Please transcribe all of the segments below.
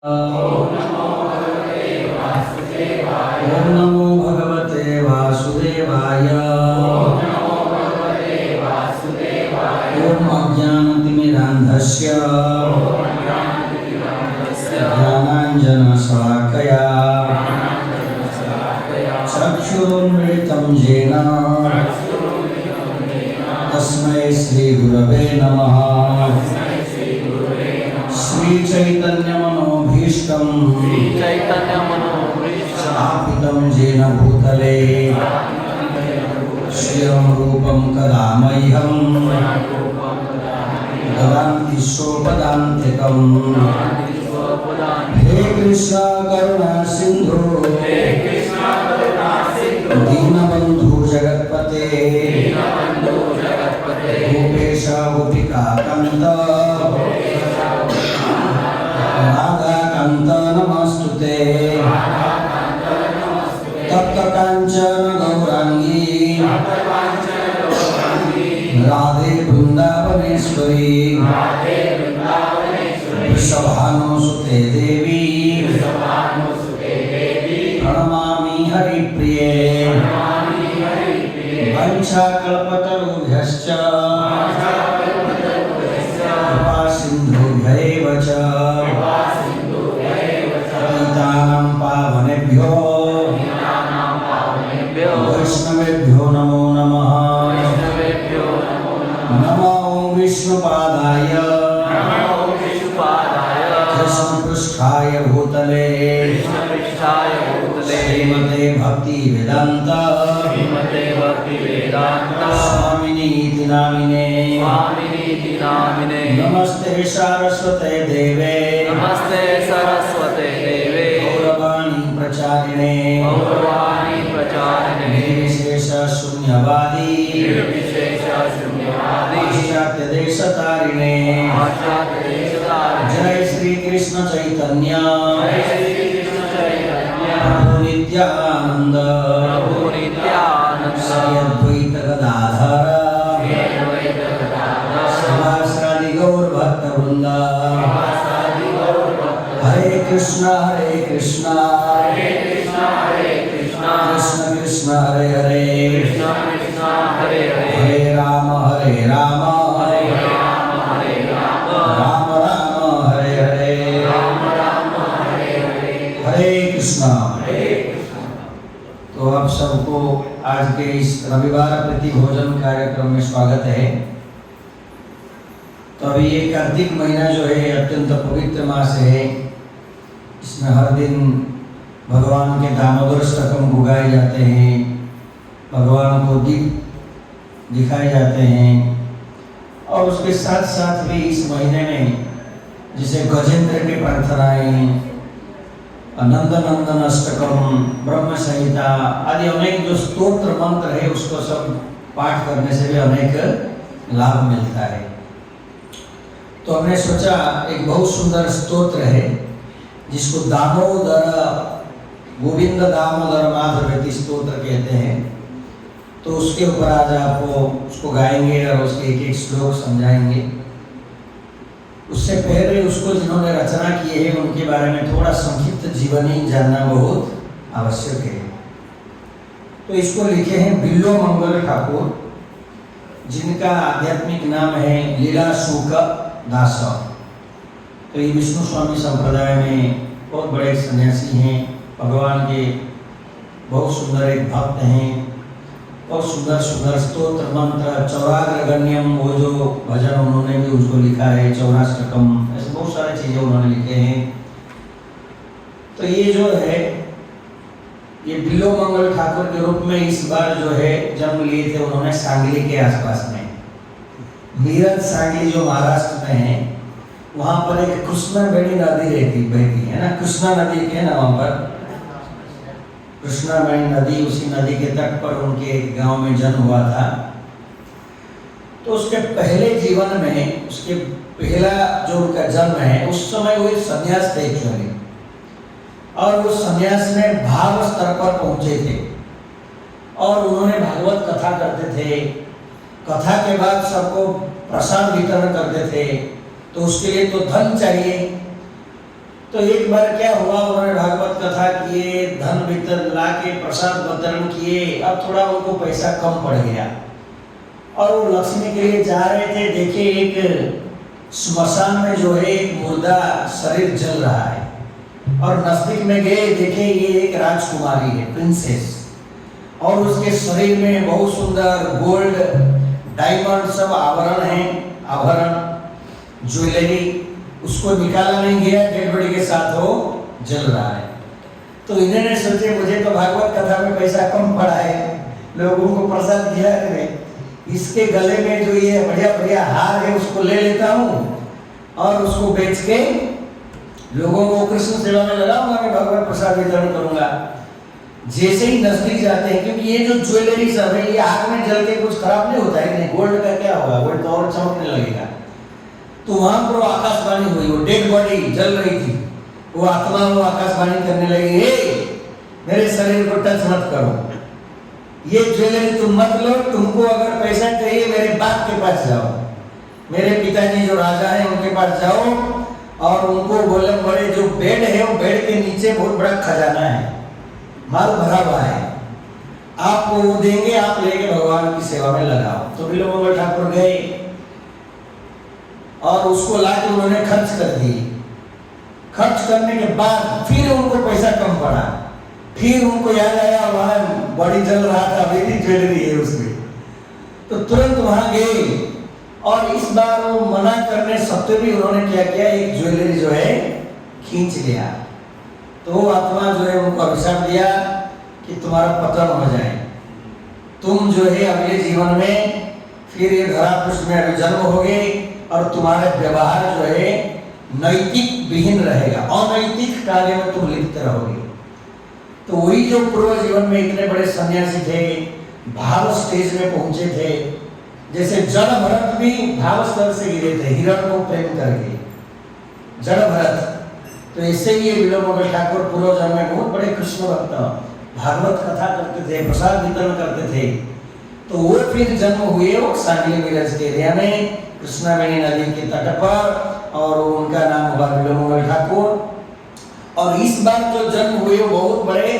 ओम नमो भगवते वासुदेवाय। ओम अज्ञानतिमिरान्धस्य ज्ञानाञ्जनशलाकया चक्षुरुन्मिलितं येन तस्मै श्रीगुरवे नमः। श्रीचैतन्यमनोभीष्टं स्थापितं येन भूतले श्रियं रूपं कदा मह्यं ददान्ति स्वपदान्तिकं। हे कृष्ण करुणा सिन्धु दीनबन्धु जगत्पते गोपेश गोपिकान्त राधाकान्त नमस्तुते। तप्त कांचन गौरांगी राधे वृंदावनेश्वरी वृषभानुसुते देवी प्रणमामि हरिप्रिये। वंशाकल्पतरुभ्यश्च कृपा सिन्धुभ्यैव च पतितानां पावनेभ्यो वैष्णवेभ्यो नमो नमः। नमो विष्णुपादाय कृष्णपृष्ठाय भूतले श्रीमते भक्तिवेदान्त स्वामिनीति नामिने। नमस्ते सारस्वते देवे गौरवाणी प्रचारिणे निर्विशेष शून्यवादी पाश्चात्य देशतारिणे। जय श्री कृष्ण चैतन्य प्रभु नित्यानंद श्री अद्वैत गदाधर श्रीवासादि गौर भक्त वृंद। हरे कृष्णा कृष्ण कृष्ण हरे हरे हरे राम राम राम हरे हरे हरे कृष्णा। तो आप सबको आज के इस रविवार प्रति भोजन कार्यक्रम में स्वागत है। तो अभी ये कार्तिक महीना जो है अत्यंत पवित्र मास है। इसमें हर दिन भगवान के दामोदर स्तकम उगाए जाते हैं, भगवान को दीप दिखाए जाते हैं। और उसके साथ साथ भी इस महीने में जिसे गजेंद्र की प्रार्थनाएं, नंद नंदन अष्टकम, ब्रह्म संहिता आदि अनेक जो स्तोत्र मंत्र है उसको सब पाठ करने से भी अनेक लाभ मिलता है। तो हमने सोचा एक बहुत सुंदर स्तोत्र है जिसको दामोदर गोविंद दामोदर माधवेति स्तोत्र कहते हैं। तो उसके ऊपर आज आपको उसको गाएंगे और उसके एक एक श्लोक समझाएंगे। उससे पहले उसको जिन्होंने रचना की है उनके बारे में थोड़ा संक्षिप्त जीवनी जानना बहुत आवश्यक है। तो इसको लिखे हैं बिल्लो मंगल ठाकुर, जिनका आध्यात्मिक नाम है लीला शुक दास। तो ये विष्णु स्वामी संप्रदाय में बहुत बड़े सन्यासी हैं, भगवान के बहुत सुंदर एक भक्त हैं। बहुत सुंदर सुंदर स्तोत्र मंत्र, चौराग्रगण्यम वो जो भजन उन्होंने भी उसको लिखा है, चौराष्टकम, ऐसे बहुत सारी चीजें उन्होंने लिखे हैं। तो ये जो है ये बिल्लो मंगल ठाकुर के रूप में इस बार जो है जन्म लिए थे उन्होंने सांगली के आसपास में, मीरठ सांगली जो महाराष्ट्र में है, वहां पर एक कृष्णावेणी नदी बहती है ना, कृष्णा नदी के ना वहां पर कृष्णावेणी नदी, उसी नदी के तट पर उनके गांव में जन्म हुआ था। तो उसके पहले जीवन में उसके पहला जो उनका जन्म है उस समय वो सन्यास थे एक्चुअली, और वो सन्यास में भाव स्तर पर पहुंचे थे और उन्होंने भागवत कथा करते थे। कथा के बाद सबको प्रसाद वितरण करते थे। तो उसके लिए तो धन चाहिए, तो एक बार क्या हुआ, उन्होंने भागवत कथा किए, धन वितरण ला के प्रसाद वितरण किए। अब थोड़ा उनको पैसा कम पड़ गया और वो लक्ष्मी के लिए जा रहे थे। देखे एक श्मशान में जो है एक मुर्दा शरीर जल रहा है और नजदीक में गए, देखे ये एक राजकुमारी है, प्रिंसेस, और उसके शरीर में बहुत सुंदर गोल्ड डायमंड सब आभरण हैं, आभरण ज्वेलरी। उसको निकाला नहीं गया, डेड बॉडी के साथ वो जल रहा है। तो इन्होंने सोचे मुझे तो भागवत कथा में पैसा कम पड़ा है, लोगों को प्रसाद दिया है, इसके गले में जो ये बढ़िया बढ़िया हार है उसको ले लेता हूँ और उसको बेच के लोगों को कृष्ण सेवा में लगाऊंगा, मैं भगवत प्रसाद वितरण करूंगा। जैसे ही नजदीक जाते हैं, क्योंकि ये जो ज्वेलरी सब है ये आग में जल के कुछ खराब नहीं होता है, नहीं गोल्ड का क्या होगा, गोल्ड तो और चमकने लगेगा। तो वहां पर आकाशवाणी हुई, वो डेड बॉडी जल रही थी, वो आत्मा वो आकाशवाणी करने लगी, हे मेरे शरीर को टच मत करो, ये ज्वेलरी तुम मत लो, तुमको अगर पैसा चाहिए मेरे बाप के पास जाओ, मेरे पिताजी जो राजा हैं उनके पास जाओ और उनको बोले बड़े जो बेड है वो बेड के नीचे बहुत बड़ा खजाना है, माल भरा हुआ है, आपको वो देंगे, आप लेके भगवान की सेवा में लगाओ। तो बिलोमंगल ठाकुर गए और उसको लाके उन्होंने खर्च कर दिए। खर्च करने के बाद फिर उनको पैसा कम पड़ा, फिर उनको याद आया वहां बॉडी जल रहा था, मेरी ज्वेलरी है उसमें, तो तुरंत वहां गए और इस बार वो मना करने सत्त्वे भी उन्होंने क्या किया, एक ज्वेलरी जो है खींच लिया। तो वो आत्मा जो है उनको अभिशाप दिया कि तुम्हारा पतन हो जाए, तुम जो है अगले जीवन में फिर ये धरा पृष्ठ में अभी जन्म होगे और तुम्हारा व्यवहार जो है नैतिक विहीन रहेगा, अनैतिक कार्य में तुम लिप्त रहोगे। तो वही जो पूर्व जीवन में इतने बड़े सन्यासी थे, भाव स्टेज में पहुंचे थे, जैसे जड़ भरत भी भाव स्तर से गिरे थे हिरण को प्रेम करके, जड़ भरत। तो इससे ये बिलोमंगल ठाकुर पूर्व जन्म में बहुत बड़े कृष्ण भक्त, भागवत कथा करते थे, प्रसाद वितरण करते थे। तो वो फिर जन्म हुए वो सांगली मिरज के एरिया में कृष्णावेणी नदी के तट पर, और उनका नाम हुआ बिलोमंगल ठाकुर। और इस बार जो जन्म हुए वो बहुत बड़े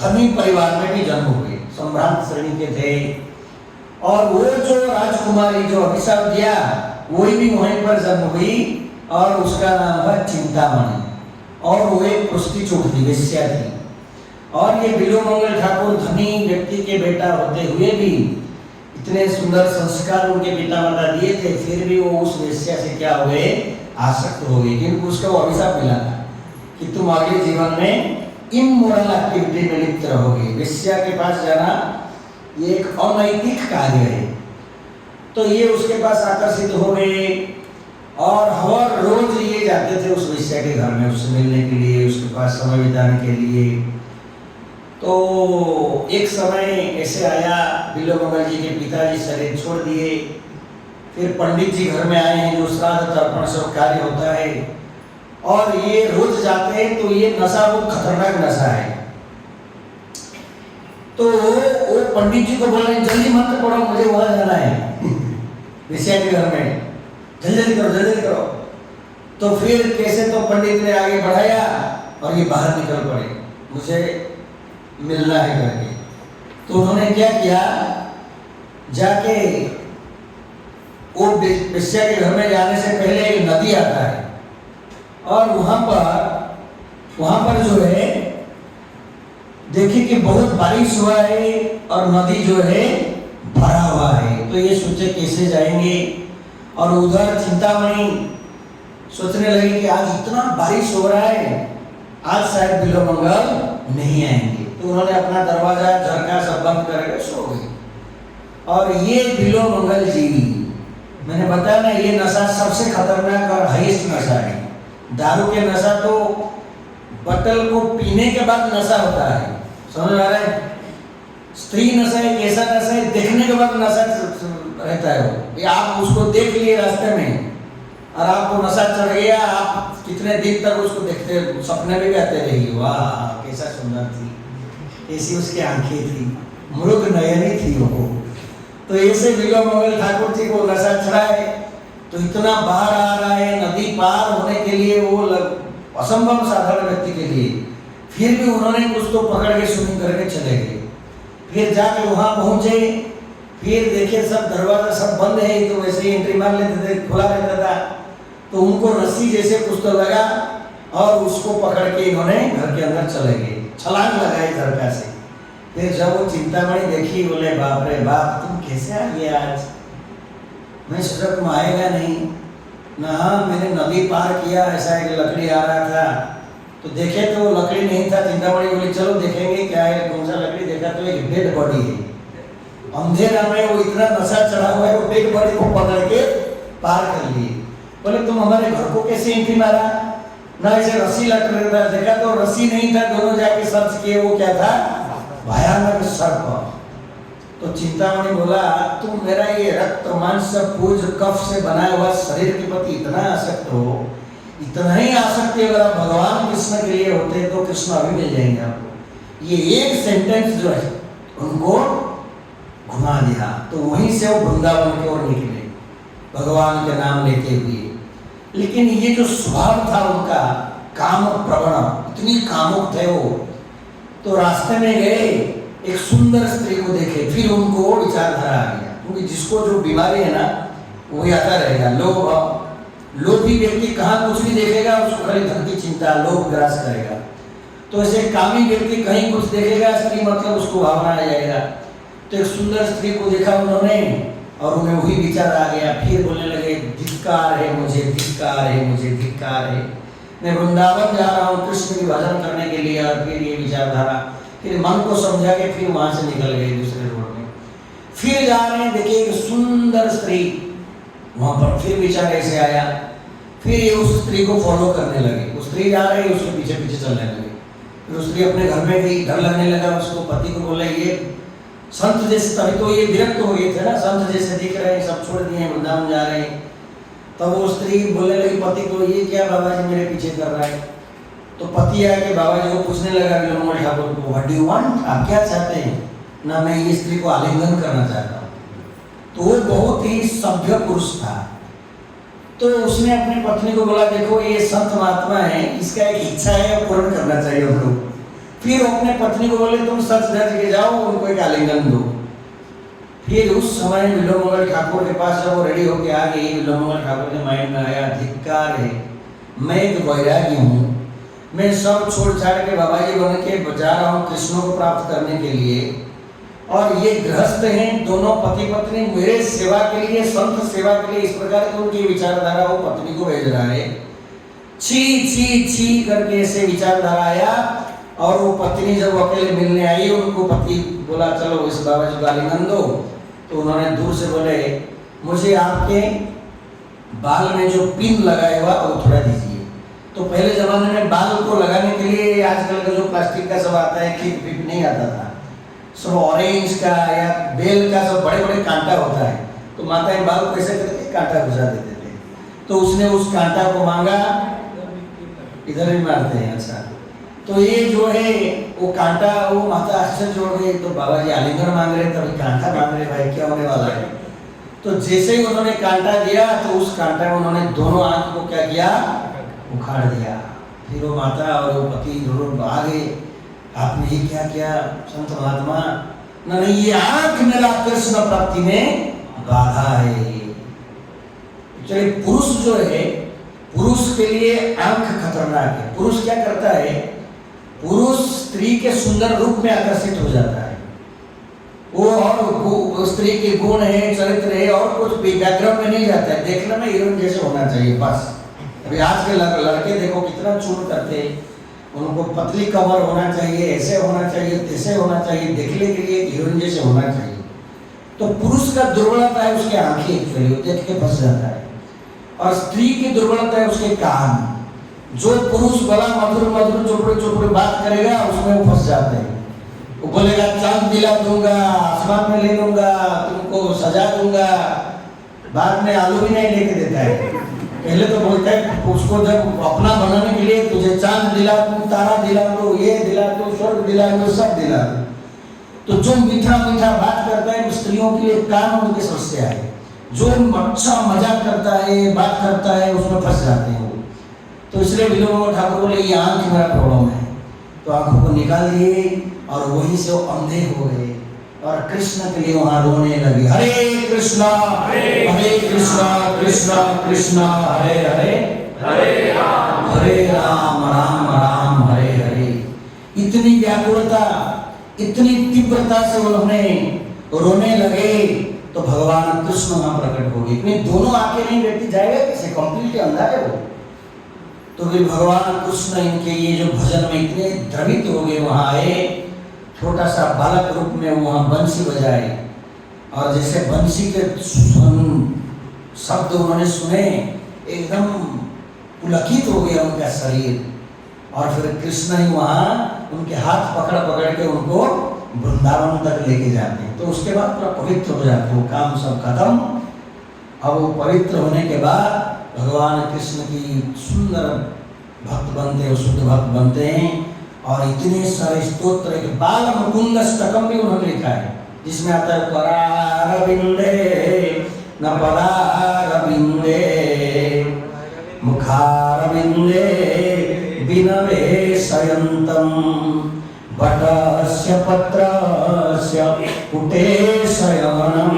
धनी परिवार में भी जन्म हुए, सम्राट श्रेणी के थे। और वो जो राजकुमारी जो अभिशाप दिया वही भी वहीं पर जन्म हुई और उसका नाम था चिंतामणि, और वो एक प्रोस्टिट्यूट थी, वेश्या थी। और ये बिलोमंगल ठाकुर धनी व्यक्ति के बेटा होते हुए भी इतने सुंदर संस्कार उनके पिता माता दिए थे, फिर भी वो उस वेश्या से क्या हुए, आसक्त हो गए, क्योंकि उसका वो अभिशाप मिला था कि तुम अगले जीवन में इमोरल एक्टिविटी में लिप्त रहोगे, वेश्या के पास जाना ये एक अनैतिक कार्य है। तो ये उसके पास आकर्षित हो गए और हर रोज ये जाते थे उस वेश्या के घर में उससे मिलने के लिए, उसके पास समय बिताने के लिए। तो एक समय ऐसे आया, बिलोमंगल जी के पिताजी शरीर छोड़ दिए, फिर पंडित जी घर में आए हैं जो श्राद्ध तर्पण सब कार्य होता है, और ये रोज जाते हैं। तो ये नशा बहुत खतरनाक नशा है। तो वो पंडित जी को बोल रहे जल्दी मंत्र पढ़ो, मुझे वहां जाना है विषय के घर में, जल्दी करो जल्दी करो। तो फिर कैसे तो पंडित ने आगे बढ़ाया और ये बाहर निकल पड़े, मुझे मिलना है करके। तो उन्होंने क्या किया, जाके वो विषय के घर में जाने से पहले एक नदी आता है और वहां पर जो है देखिए कि बहुत बारिश हुआ है और नदी जो है भरा हुआ है। तो ये सोचे कैसे जाएंगे, और उधर चिंतामणि सोचने लगे कि आज इतना बारिश हो रहा है, आज शायद बिलोमंगल नहीं आएंगे। तो उन्होंने अपना दरवाजा झरका सब बंद करके सो गए। और ये बिलोमंगल जी, मैंने बताया ना, ये नशा सबसे खतरनाक और हाईएस्ट नशा है। दारू के नशा तो बोतल को पीने के बाद नशा होता है, समझ आ रहा है। स्त्री नशा एक ऐसा नशा है, देखने के बाद नशा रहता है वो। आप उसको देख लिए रास्ते में और आपको नशा चढ़ गया, आप कितने दिन तक उसको देखते, सपने में भी आते रहिए, वाह कैसा सुंदर थी, ऐसी उसकी आंखें थी, मृग नयनी थी वो। तो ऐसे बिलोमंगल ठाकुर जी को नशा चढ़ा है। तो इतना बाहर आ रहा है, नदी पार होने के लिए वो असंभव साधारण व्यक्ति के लिए। फिर भी उन्होंने कुछ तो पकड़ के स्विमिंग करके चले गए। फिर जाके वहां पहुंचे, फिर देखे सब दरवाजा सब बंद है, तो वैसे ही एंट्री मार लेते थे, खुला रहता था। तो उनको रस्सी जैसे कुछ तो लगा और उसको पकड़ के इन्होंने घर के अंदर चले गए, छलांग लगाई झरका से। फिर जब वो चिंतामणि देखी, बोले बाप रे बाप, तुम कैसे आ गए आज? मैं सोचा तुम आएगा नहीं ना। मैंने नदी पार किया, ऐसा एक लकड़ी आ रहा था तो देखे तो वो लकड़ी नहीं था। चिंतामणि बोली चलो देखेंगे क्या है, कौन सा लकड़ी? देखा तो एक डेड बॉडी है। अंधेरा में वो इतना नशा चढ़ा हुआ है, वो डेड बॉडी को पकड़ के पार कर लिए। बोले तुम हमारे घर को कैसे एंट्री मारा? ना ऐसे रस्सी लटक रहा था, देखा तो रस्सी नहीं था। दोनों जाके सर्च किए, वो क्या था? भयानक सर्प। तो चिंतामणि बोला तुम मेरा ये रक्त मांस पूज कफ से बनाया हुआ शरीर के प्रति इतना आसक्त हो, इतना ही आसक्ति अगर आप भगवान कृष्ण के लिए होते तो कृष्ण अभी मिल जाएंगे आपको। ये एक सेंटेंस जो है उनको घुमा दिया। तो वहीं से वो वृंदावन की ओर निकले भगवान के नाम लेते हुए। लेकिन ये जो स्वभाव था उनका काम प्रवण, इतनी कामुक थे वो, तो रास्ते में गए, एक सुंदर स्त्री को देखे, फिर उनको विचारधारा आ गया। क्योंकि जिसको जो बीमारी है ना वो आता रहेगा। लोभी व्यक्ति कहाँ कुछ भी देखेगा उसको खाली धन की चिंता, लोभ ग्रास करेगा। तो ऐसे कामी व्यक्ति कहीं कुछ देखेगा, स्त्री मतलब उसको भावना आ जाएगा। तो एक सुंदर स्त्री को देखा उन्होंने और उन्हें वही विचार आ गया। फिर बोलने लगे धिक्कार है मुझे, धिक्कार है मुझे, धिक्कार है, मैं वृंदावन जा रहा हूँ कृष्ण की भजन करने के लिए। और फिर ये विचारधारा, फिर मन को समझा के फिर वहां से निकल गए दूसरे रोड में। फिर जा रहे हैं, देखिए एक सुंदर स्त्री वहां पर, फिर विचार ऐसे आया। फिर ये उस स्त्री को फॉलो करने लगे। वो स्त्री जा रही, उसके पीछे पीछे चलने लगे। फिर उस स्त्री अपने घर में गई, डर लगने लगा उसको। पति को बोला ये संत जैसे, तभी तो ये विरक्त हो गए थे ना, संत जैसे दिख रहे हैं, सब छोड़ दिए, वृंदावन जा रहे हैं। तब वो स्त्री बोलने लगी पति को, ये क्या बाबा जी मेरे पीछे कर रहा है? तो पति आके बाबा जी को पूछने लगा विलोमगढ़ ठाकुर को, व्हाट डू यू वांट, आप क्या चाहते हैं? ना मैं ये स्त्री को आलिंगन करना चाहता हूँ। तो वो बहुत ही सभ्य पुरुष था। तो उसने अपनी पत्नी को बोला देखो ये संत महात्मा है, इसका एक इच्छा है पूर्ण करना चाहिए हम लोग। फिर अपने पत्नी को बोले तुम सच धज के जाओ, उनको एक आलिंगन दो। फिर उस समय विलोमगढ़ ठाकुर के पास जब वो रेडी होके आ गई, विलोमगढ़ ठाकुर के माइंड में आया धिक्कार है, मैं एक वैरागी हूँ, मैं सब छोड़ छाड़ के बाबा जी बन के जा रहा हूँ कृष्ण को प्राप्त करने के लिए। और ये गृहस्थ हैं दोनों पति पत्नी, मेरे सेवा के लिए, संत सेवा के लिए, इस प्रकार की उनकी विचारधारा वो पत्नी को भेज रहा है। छी छी छी करके ऐसे विचारधारा आया। और वो पत्नी जब अकेले मिलने आई, उनको पति बोला चलो इस बाबा जी को आलिंगन दो। तो उन्होंने दूर से बोले मुझे आपके बाल में जो पिन लगाया हुआ वो थोड़ा दीजिए। तो पहले जमाने में बाल को लगाने के लिए आजकल का जो प्लास्टिक का सब आता है, क्लिप विप नहीं आता था, सब ऑरेंज का या बेल का सब बड़े बड़े कांटा होता है। तो माताएं बाल को ऐसे करके कांटा घुसा देते थे। तो उसने उस कांटा को मांगा, इधर भी मारते हैं। अच्छा, तो ये जो है वो कांटा, वो माता आश्चर्य हो गई। तो बाबा जी आलिंगन मांग रहे, तभी कांटा मांग रहे, भाई क्या होने वाला है? तो जैसे ही उन्होंने कांटा दिया तो उस कांटा में उन्होंने दोनों आंख को क्या किया, उखाड़ दिया। फिर वो माता और वो पति दोनों भागे, आपने ये क्या किया संत महात्मा? नहीं, ये आंख मेरा कृष्ण प्राप्ति में बाधा है। चलिए, पुरुष जो है, पुरुष के लिए आंख खतरनाक है। पुरुष क्या करता है, पुरुष स्त्री के सुंदर रूप में आकर्षित हो जाता है। वो और स्त्री के गुण है, चरित्र है, और कुछ बैकग्राउंड में नहीं जाता है। देखने में हीरोइन जैसे होना चाहिए बस। अभी आज के लड़के देखो कितना चून करते हैं, उनको पतली कमर होना चाहिए, ऐसे होना चाहिए, तैसे होना चाहिए, देखने के लिए हीरोइन जैसे होना चाहिए। तो पुरुष का दुर्बलता है उसके आंखें, एक्चुअली देख के फंस जाता है। और स्त्री की दुर्बलता है उसके कान। जो पुरुष बड़ा मधुर मधुर चोपड़े चोपड़े बात करेगा उसमें वो फंस जाते हैं। वो बोलेगा चांद दिला दूंगा, आसमान में ले लूंगा, तुमको सजा दूंगा, बाद में आलू भी नहीं लेके देता है। पहले तो बोलता है उसको जब अपना बनाने के लिए, तुझे चांद दिला दूं, तारा दिला दूं, ये दिला दूं, स्वर्ग दिला दूं, सब दिला दूं। तो जो मीठा मीठा बात करता है स्त्रियों के लिए कान उनकी समस्या है। जो अच्छा मजाक करता है, बात करता है, उसमें फंस जाते हैं वो। तो इसलिए विनोबा ठाकुर बोले ये आँख मेरा प्रॉब्लम है, तो आँखों को निकाल दिए और वहीं से वो अंधे हो गए और कृष्ण के लिए वहां रोने लगे, हरे कृष्णा कृष्णा कृष्णा हरे हरे हरे राम राम राम हरे हरे। इतनी व्याकुलता, इतनी तीव्रता से उन्होंने रोने लगे तो भगवान कृष्ण वहां प्रकट हो गए। इतनी दोनों आंखें नहीं व्यक्ति जाएगा कैसे, कंप्लीटली अंधा है वो। तो फिर भगवान कृष्ण इनके ये जो भजन में इतने द्रवित हो गए, वहां आए, छोटा सा बालक रूप में वहां बंसी बजाए और जैसे बंसी के शब्द उन्होंने सुने एकदम पुलकित हो गया उनका शरीर। और फिर कृष्ण ही वहां उनके हाथ पकड़ पकड़ के उनको वृंदावन तक लेके जाते हैं। तो उसके बाद पूरा पवित्र हो जाते, वो काम सब खत्म। अब वो पवित्र होने के बाद भगवान कृष्ण की सुंदर भक्त बनते हैं, शुद्ध भक्त बनते हैं। और इतने सारे स्तोत्र, एक बाल मुकुंद स्तकम भी उन्होंने लिखा है जिसमें आता है परारविंदे न परारविंदे मुखारविंदे विनवे शयन्तम वटस्य पत्रस्य पुटे शयनम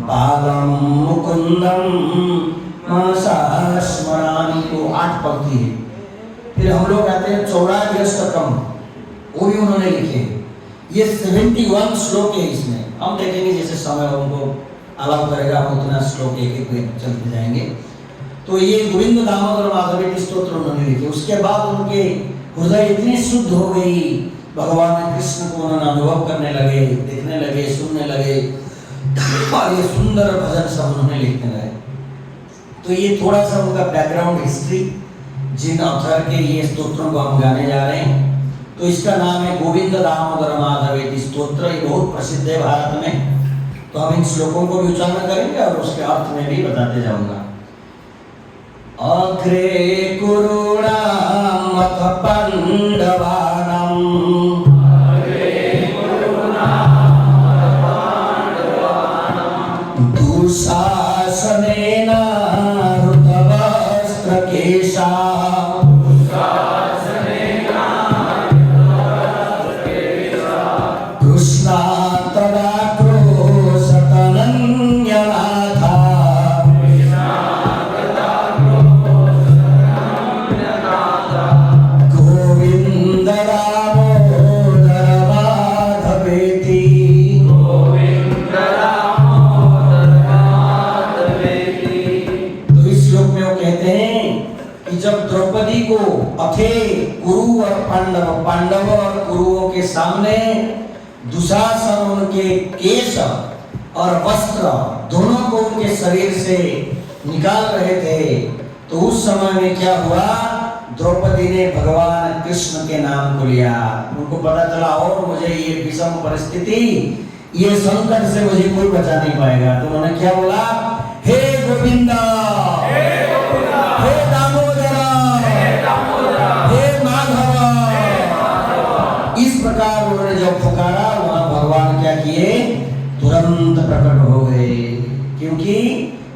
बालम मुकुंदम मनसा स्मरामि। को 8 पंक्ति है। फिर हम लोग आते हैं 84 स्तकम, वो भी उन्होंने लिखे। ये 71 श्लोक है इसमें। हम देखेंगे जैसे समय उनको अलाउ करेगा हम उतना श्लोक एक एक चलते जाएंगे। तो ये गोविंद दामोदर माधव स्तोत्र उन्होंने लिखे। उसके बाद उनके हृदय इतनी शुद्ध हो गई, भगवान कृष्ण को उन्होंने अनुभव करने लगे, देखने लगे, सुनने लगे और ये सुंदर भजन सब उन्होंने लिखने लगे। तो ये थोड़ा सा उनका बैकग्राउंड हिस्ट्री, जिन ऑथर के ये स्तोत्रों को हम गाने जा रहे हैं। तो इसका नाम है गोविंद दामोदर माधव स्तोत्र। ये बहुत प्रसिद्ध है भारत में। तो हम इन श्लोकों को भी उच्चारण करेंगे और उसके अर्थ में भी बताते जाऊंगा। अग्रे कुरुणाम अथ पांडवानाम दुःशासनेन हृतवस्त्रकेशा कृष्णा तदा क्रोशतनन्यनाथा गोविंद दामोदर माधवेति। तो इस श्लोक में वो कहते हैं कि जब द्रौपदी को अथे कुरु और पांडव और कुरुओं के सामने दुशासन उनके केश और वस्त्र दोनों को उनके शरीर से निकाल रहे थे, तो उस समय में क्या हुआ, द्रौपदी ने भगवान कृष्ण के नाम को लिया। उनको पता चला और मुझे ये विषम परिस्थिति, ये संकट से मुझे कोई बचा नहीं पाएगा। तो उन्होंने क्या बोला, हे गोविंदा, हे दामोदरा, हे माधव। इस प्रकार उन्होंने जब पुकारा, वहां भगवान क्या किए, तुरंत प्रकट हो गए। क्योंकि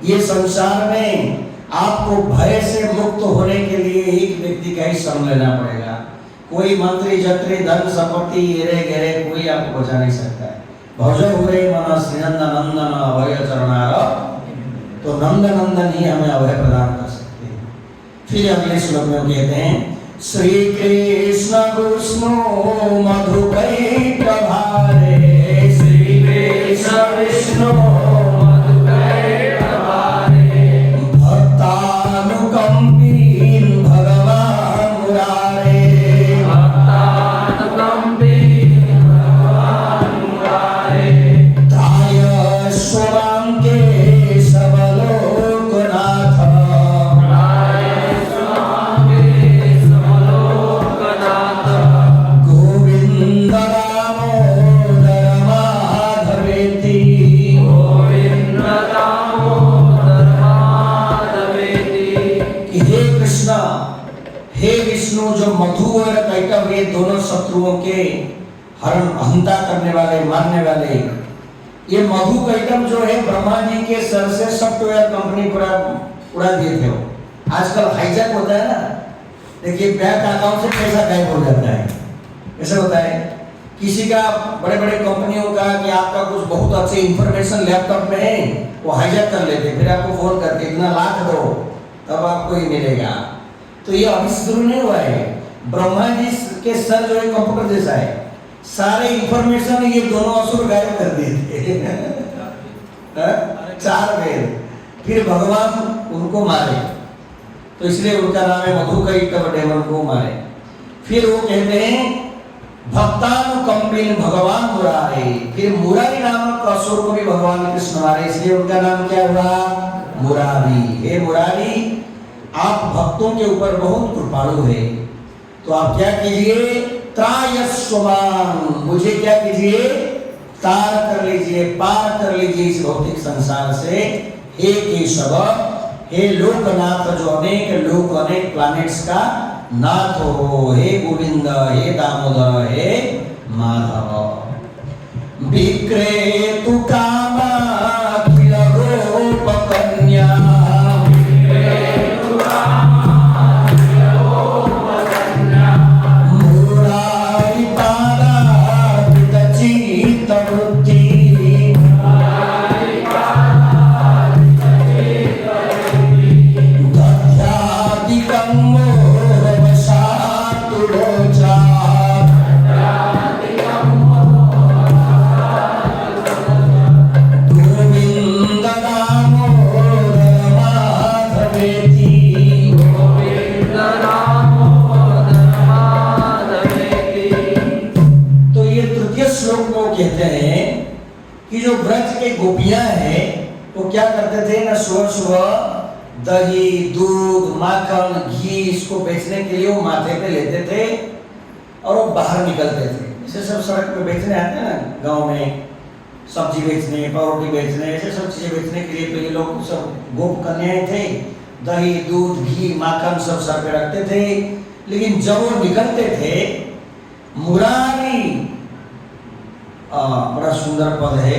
ये संसार में आपको भय से मुक्त होने के लिए एक व्यक्ति का ही शरण लेना पड़ेगा। कोई मंत्री जत्री धन संपत्ति एरे गहरे कोई आपको बचा नहीं सकता है। भौजो हुए मन श्रीनंद नंदन अभय चरणार, तो नंद नंदन ही हमें अभय प्रदान कर सकते हैं। फिर अगले श्लोक में कहते हैं, श्री कृष्ण विष्णु मधुकैटभारे, श्री कृष्ण विष्णु मधुकैटभारे, भक्तानुकंपीन भगवान मुरारे, भक्तानुकंपीन भगवान मुरारे, त्राय स्वराम के सबलोकनाथ, गोविंद दामोदर माधवेति, गोविंद दामोदर माधवेति। हे कृष्ण, हे विष्णु, जो मधु और कैटभ ये दोनों शत्रुओं के हरण हंता करने वाले, मारने वाले, ये मधु कैटभ जो है ब्रह्मा जी के सर से सॉफ्टवेयर कंपनी पूरा उड़ा दिए थे वो। आजकल हाईजैक होता है ना, देखिए बैंक अकाउंट से पैसा गायब हो जाता है, ऐसा होता है। किसी का बड़े बड़े कंपनियों का कि आपका कुछ बहुत अच्छे इंफॉर्मेशन लैपटॉप में है, वो हाईजैक कर लेते, फिर आपको फोन करके इतना लाख दो तब आपको ये मिलेगा। तो ये अभी शुरू नहीं हुआ है। ब्रह्मा जी के सर जो है कंप्यूटर जैसा है, सारे इंफॉर्मेशन ये दोनों असुर गायब कर दिए थे 4 वेद। फिर भगवान उनको मारे, तो इसलिए उनका नाम है मधुकैटभ डेमन को मारे। फिर वो कहते हैं भक्तानुकंपिन भगवान मुरारे, फिर मुरारी नामक असुर को भी भगवान कृष्ण मारे, इसलिए उनका नाम क्या हुआ? मुरारी। हे मुरारी, आप भक्तों के ऊपर बहुत कृपालु है, तो आप क्या कीजिए? त्रायस्वमान, मुझे क्या कीजिए? तार कर लीजिए, पार कर लीजिए इस भौतिक संसार से। हे केशव, हे लोकनाथ, जो अनेक लोक अनेक प्लैनेट्स का नाथ हो, हे गोविंद, हे दामोदर, हे माधव। विक्रेतु कामा अखिल रूप कन्या, मुरारी पादा चित्त वृत्ति, कि जो ब्रज के गोपियां हैं वो क्या करते थे ना, सुबह सुबह दही दूध माखन घी इसको बेचने के लिए वो माथे पे लेते थे और वो बाहर निकलते थे। जैसे सब सड़क पे बेचने आते हैं ना गांव में, सब्जी बेचने, पावरोटी बेचने, ऐसे सब चीजें बेचने के लिए, तो ये लोग सब गोप कन्याएं थे, दही दूध घी माखन सब सर पे रखते थे। लेकिन जब वो निकलते थे, मुरारी, बड़ा सुंदर पद है,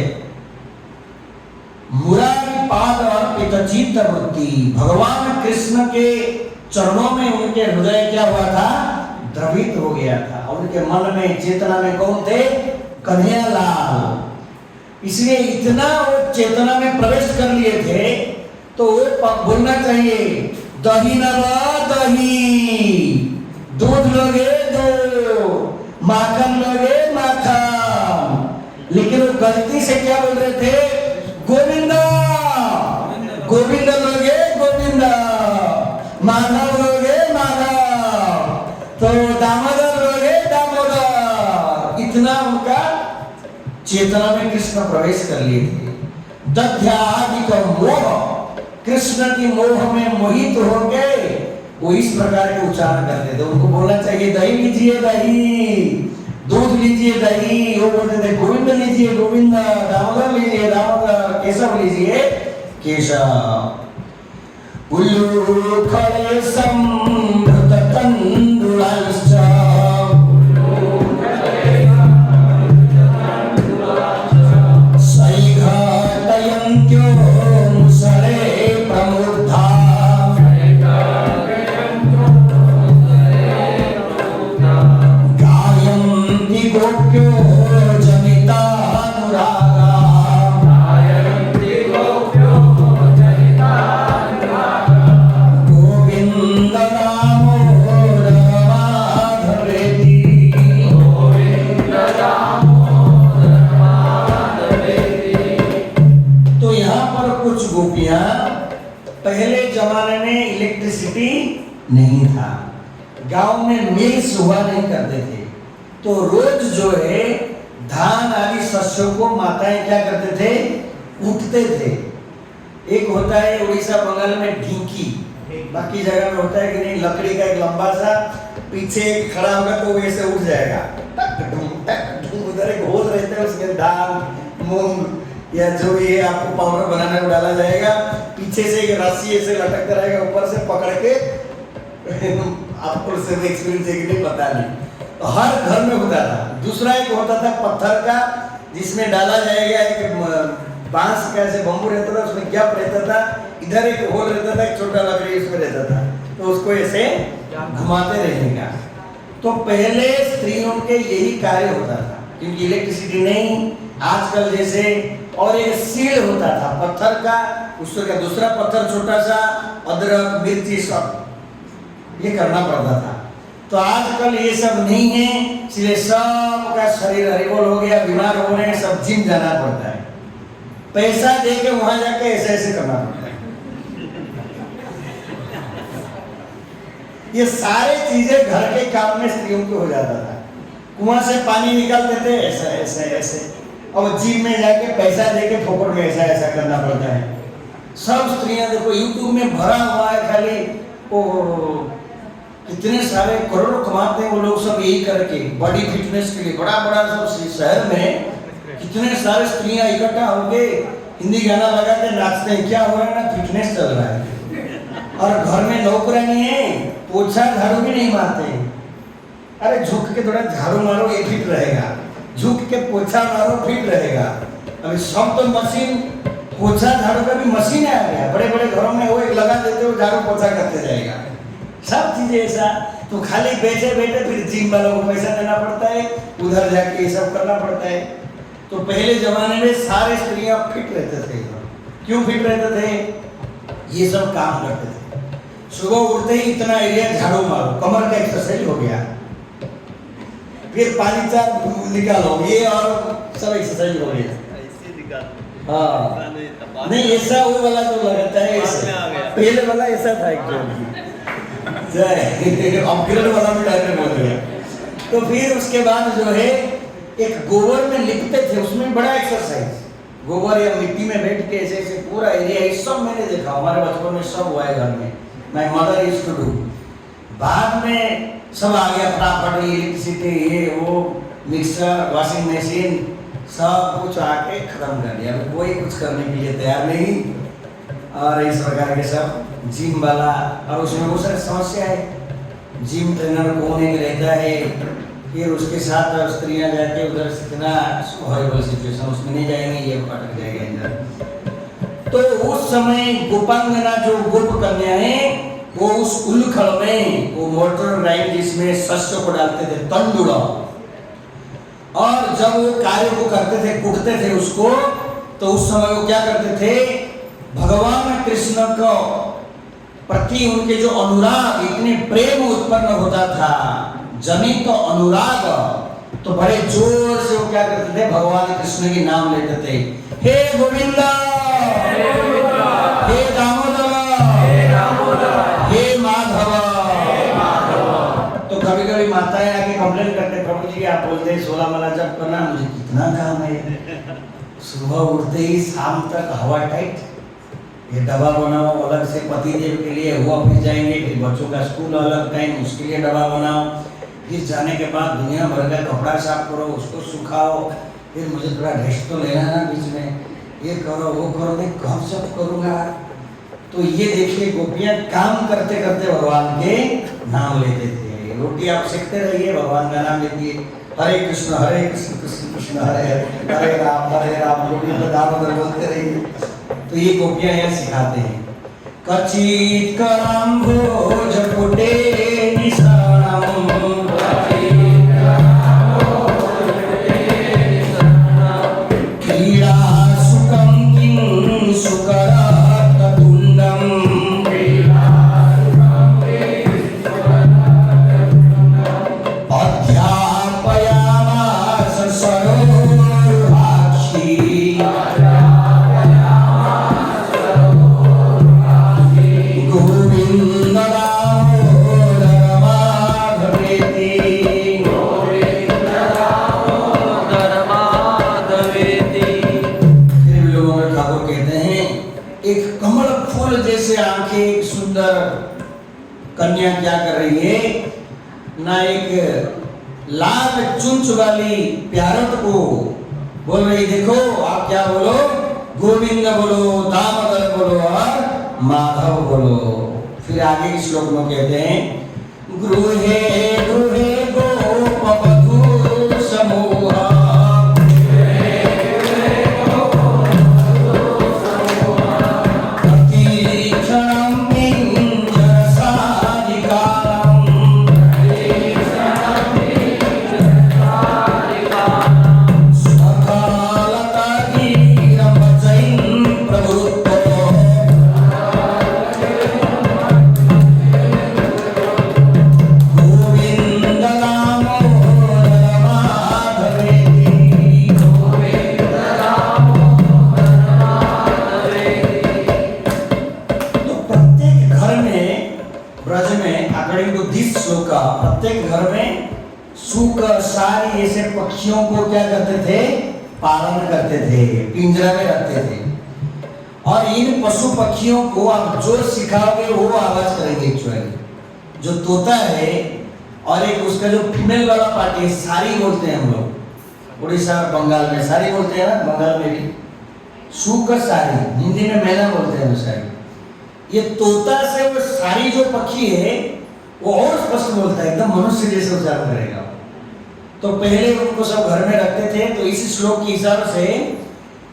मुरारी पाद अर्पित चित्त वृत्ति, भगवान कृष्ण के चरणों में उनके हृदय क्या हुआ था? द्रवित हो गया था। उनके मन में चेतना में कौन थे? कन्हैयालाल। इसलिए इतना वो चेतना में प्रवेश कर लिए थे, तो वो बोलना चाहिए दही नवा दही, दूध लोगे दो, माखन लोगे माखन। लेकिन वो गलती से क्या बोल रहे थे? गोविंदा गोविंदा लोगे गोविंदा, माधव लोगे माधव, तो दामोदर लोगे दामोदर। इतना उनका चेतना में कृष्ण प्रवेश कर लिए थे। दध्यादिक मोह, कृष्ण की मोह में मोहित हो गए, वो इस प्रकार के उच्चारण करते थे। उनको बोलना चाहिए दही लीजिए दही, दूध लीजिए दही, वो बोलते थे गोविंद लीजिए गोविंद, दामोदर लीजिए दामोदर, केशव लीजिए केशव। उल्लूखले संभृत तंडुलाश्च, सैघटयन्त्यो मुसले प्रमुद्धा, गोप्यो जनिता अनुरागा, गोविंद नामो माधवेति, तो यहाँ पर कुछ गोपियां, पहले जमाने में इलेक्ट्रिसिटी नहीं था, गांव में मिल्स हुआ नहीं करते थे, तो रोज जो है धान आदि शस्यों को माताएं क्या करते थे? कूटते थे। एक होता है उड़ीसा बंगाल में ढींकी, बाकी जगह में होता है कि नहीं, लकड़ी का एक लंबा सा पीछे खड़ा होगा तो वैसे उठ जाएगा, टक ढूंढ, उधर एक होल रहता है, उसमें दाल मूंग या जो भी है आपको पाउडर बनाने को डाला जाएगा, पीछे से एक रस्सी ऐसे लटकता रहेगा, ऊपर से पकड़ के आपको सिर्फ एक्सपीरियंस है कि नहीं पता नहीं, तो हर घर में होता था। दूसरा एक होता था पत्थर का, जिसमें डाला जाएगा, एक बांस का ऐसे बम्बू रहता था, उसमें गैप रहता था, इधर एक होल रहता था, एक छोटा लकड़ी उसमें रहता था, तो उसको ऐसे घुमाते रहने का। तो पहले स्त्रियों के यही कार्य होता था, क्योंकि इलेक्ट्रिसिटी नहीं आजकल जैसे, और एक सील होता था पत्थर का, उसका दूसरा पत्थर छोटा सा, अदरक मिर्ची सब ये करना पड़ता था। तो आजकल ये सब नहीं है, इसलिए सबका शरीर हरिबोल हो गया, बीमार हो रहे हैं, सब जिम जाना पड़ता है, पैसा दे के वहां जाके ऐसे ऐसे करना पड़ता है। ये सारे चीजें घर के काम में स्त्रियों को हो जाता था। कुआं से पानी निकालते थे ऐसा ऐसा ऐसे, और जिम में जाके पैसा दे के फोकट में ऐसा ऐसा करना पड़ता है। सब स्त्रियां देखो यूट्यूब में भरा हुआ है, खाली वो कितने सारे करोड़ों कमाते हैं वो लोग सब यही करके बॉडी फिटनेस के लिए। बड़ा बड़ा सब शहर में कितने सारे स्त्रियां इकट्ठा होके हिंदी गाना लगा के नाचते हैं। क्या हो रहा है ना, फिटनेस चल रहा है। और घर में नौकरानी है, पोछा झाड़ू भी नहीं मारते। अरे झुक के थोड़ा झाड़ू मारो ये फिट रहेगा, झुक के पोछा मारो फिट रहेगा। अभी सब तो मशीन, पोछा झाड़ू का भी मशीन आ गया, बड़े बड़े घरों में वो एक लगा देते हो, झाड़ू पोछा करते जाएगा, सब चीजें ऐसा। तो खाली बैठे बैठे फिर जिम वालों को पैसा देना पड़ता है, उधर जाके ये सब करना पड़ता है। तो पहले जमाने में सारे स्त्रियां फिट रहते थे। क्यों फिट रहते थे? ये सब काम करते थे। सुबह उठते ही इतना एरिया झाड़ू मारो, कमर का एक्सरसाइज हो गया, फिर पानी चार निकालो, ये और सब एक्सरसाइज हो गया। हाँ नहीं, ऐसा वो वाला तो लगाता है ऐसा, पहले वाला ऐसा था अपग्रेड वाला भी डायरेक्ट बोल दिया। तो फिर उसके बाद जो है एक गोबर में लिपते थे, उसमें बड़ा एक्सरसाइज, गोबर या मिट्टी में बैठ के ऐसे ऐसे पूरा एरिया, ये सब मैंने देखा, हमारे बचपन में सब हुआ है घर में, my mother used to do. बाद में सब आ गया फटाफट, इलेक्ट्रिसिटी ये वो, मिक्सर, वॉशिंग मशीन, सब कुछ आके खत्म कर दिया, कोई कुछ करने के लिए तैयार नहीं। और इस प्रकार के सब जिम वाला, और उसमें बहुत सारी समस्या है। जिम ट्रेनर कौन एक रहता है, फिर उसके साथ स्त्रियां जाके उधर से इतना हॉरिबल सिचुएशन, उसमें नहीं जाएंगे, ये अटक जाएगा इधर। तो उस समय गोपांगना जो गोप कन्याएं, वो उस उलखड़ में वो मोटर राइड जिसमें शस्यों को डालते थे, तंदुड़ा, और जब वो कार्य को करते थे, कुटते थे उसको, तो उस समय वो क्या करते थे, भगवान कृष्ण को प्रति उनके जो अनुराग, इतने प्रेम उत्पन्न होता था, जनित तो अनुराग, तो बड़े जोर से वो क्या करते थे, भगवान कृष्ण के नाम लेते थे, हे गोविंदा, हे दामोदर, हे माधव। तो कभी कभी माताएं आके कंप्लेन करते, प्रभु जी आप बोलते हैं 16 माला जप करना, मुझे कितना काम है, सुबह उठते ही शाम तक हवा टाइट, ये डब्बा बनाओ अलग से पति देव के लिए, वो ऑफिस जाएंगे, फिर बच्चों का स्कूल अलग टाइम, उसके लिए डब्बा बनाओ, फिर जाने के बाद दुनिया भर का कपड़ा साफ करो, उसको सुखाओ, फिर मुझे थोड़ा रेस्ट तो लेना है बीच में, ये करो वो करो, मैं कब सब करूँगा। तो ये देखिए गोपियाँ काम करते करते भगवान के नाम लेते थे। रोटी आप सीखते रहिए, भगवान का नाम लेती है, हरे कृष्ण कृष्ण कृष्ण हरे हरे, हरे राम रोटी में दामोदर बोलते रहिए। तो ये गोपियां यहाँ सिखाते हैं, कचित कराम्भोज पुटे निशानम, क्रीड़ा सुखम किं सुकरात तुंडम, अध्यापयामास सरोरुहाक्षी, आंखें सुंदर कन्या क्या कर रही है ना, एक लाल चुंच वाली प्यारत को बोल रही, देखो आप क्या बोलो, गोविंद बोलो, दामोदर बोलो और माधव बोलो। फिर आगे के श्लोक में कहते हैं, गृहे गृहे गोपवधू समूह, सूक सारी ऐसे पक्षियों को क्या करते थे, पालन करते थे, पिंजरा में रखते थे। और इन पशु पक्षियों को आप जो सिखाओगे वो आवाज करेंगे। एक्चुअली जो तोता है और एक उसका जो फीमेल वाला पार्टी है, सारी बोलते हैं हम लोग उड़ीसा और बंगाल में, सारी बोलते हैं ना, बंगाल में भी सूक सारी, हिंदी में मैना बोलते हैं सारी। ये तोता से वो सारी जो पक्षी है वो और स्पष्ट बोलता है, एकदम मनुष्य जैसे उच्चारण करेगा। तो पहले उनको सब घर में रखते थे। तो इस श्लोक के हिसाब से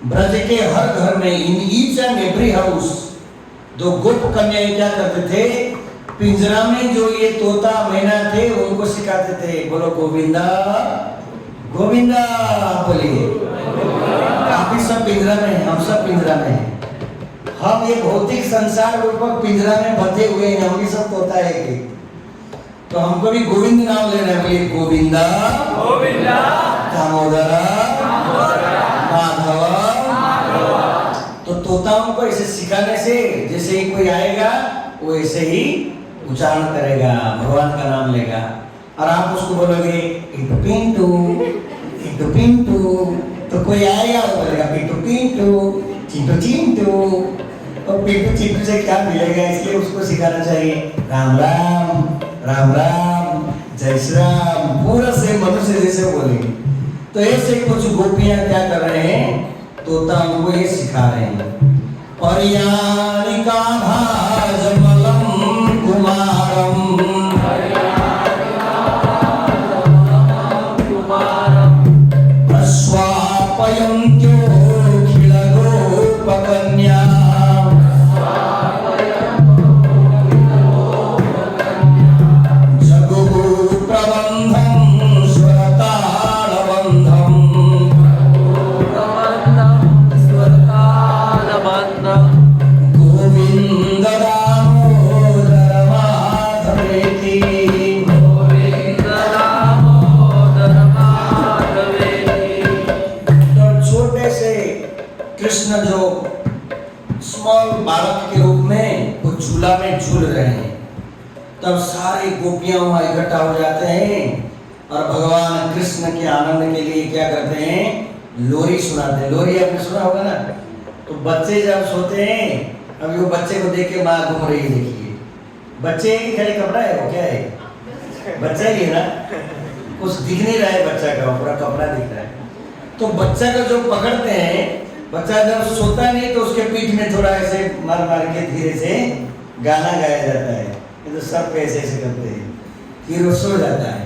ब्रज के हर घर में, in each and every house, दो गोप कन्याएं क्या करते थे, पिंजरा में जो ये तोता मैना थे उनको सिखाते थे, बोलो गोविंदा गोविंदा बोलिए। आप भी सब पिंजरा में हैं, हम सब पिंजरा में हैं। हम ये भौतिक संसार रूपक पिंजरा में बंधे हुए हैं, हम भी सब तोता है कि तो हमको भी गोविंद नाम लेना है। बोलिए गोविंदा गोविंदा, दामोदरा माधवा। तो तोताओं को ऐसे सिखाने से जैसे ही कोई आएगा वो ऐसे ही उच्चारण करेगा, भगवान का नाम लेगा। और आप उसको बोलोगे पिंटू पिंटू पिंटू पिंटू, तो कोई आएगा वो बोलेगा पिंटू पिंटू चिंटू चिंटू। और पिंटू चिंटू से क्या मिलेगा, इसलिए उसको सिखाना चाहिए राम राम राम राम, जय श्री राम, पूरा से मनुष्य जैसे बोलेंगे। तो ऐसे कुछ गोपियां क्या कर रहे हैं, तोता उनको ये सिखा रहे हैं। और यानिका भाजमलम कुमारम, प्रस्वापयन्त्यो खिलगोपकन्या, कृष्ण जो स्मॉल बालक के रूप में वो झूला में झूल रहे हैं, तब सारी गोपियां वहां इकट्ठा हो जाते हैं और भगवान कृष्ण के आनंद के लिए क्या करते हैं, लोरी सुनाते हैं। लोरी आपने सुना होगा ना। तो बच्चे जब सोते हैं, अभी वो बच्चे को देख के माँ घूम रही है, देखिए बच्चे ही खाली कपड़ा है, वो क्या है, बच्चा ही है ना, कुछ दिख नहीं रहा है बच्चा का, पूरा कपड़ा दिख रहा है। तो बच्चा का जो पकड़ते हैं, बच्चा जब सोता नहीं तो उसके पीठ में थोड़ा ऐसे मार मार के धीरे से गाना गाया जाता है। ये तो सब पे ऐसे ऐसे करते हैं, फिर वो सो जाता है।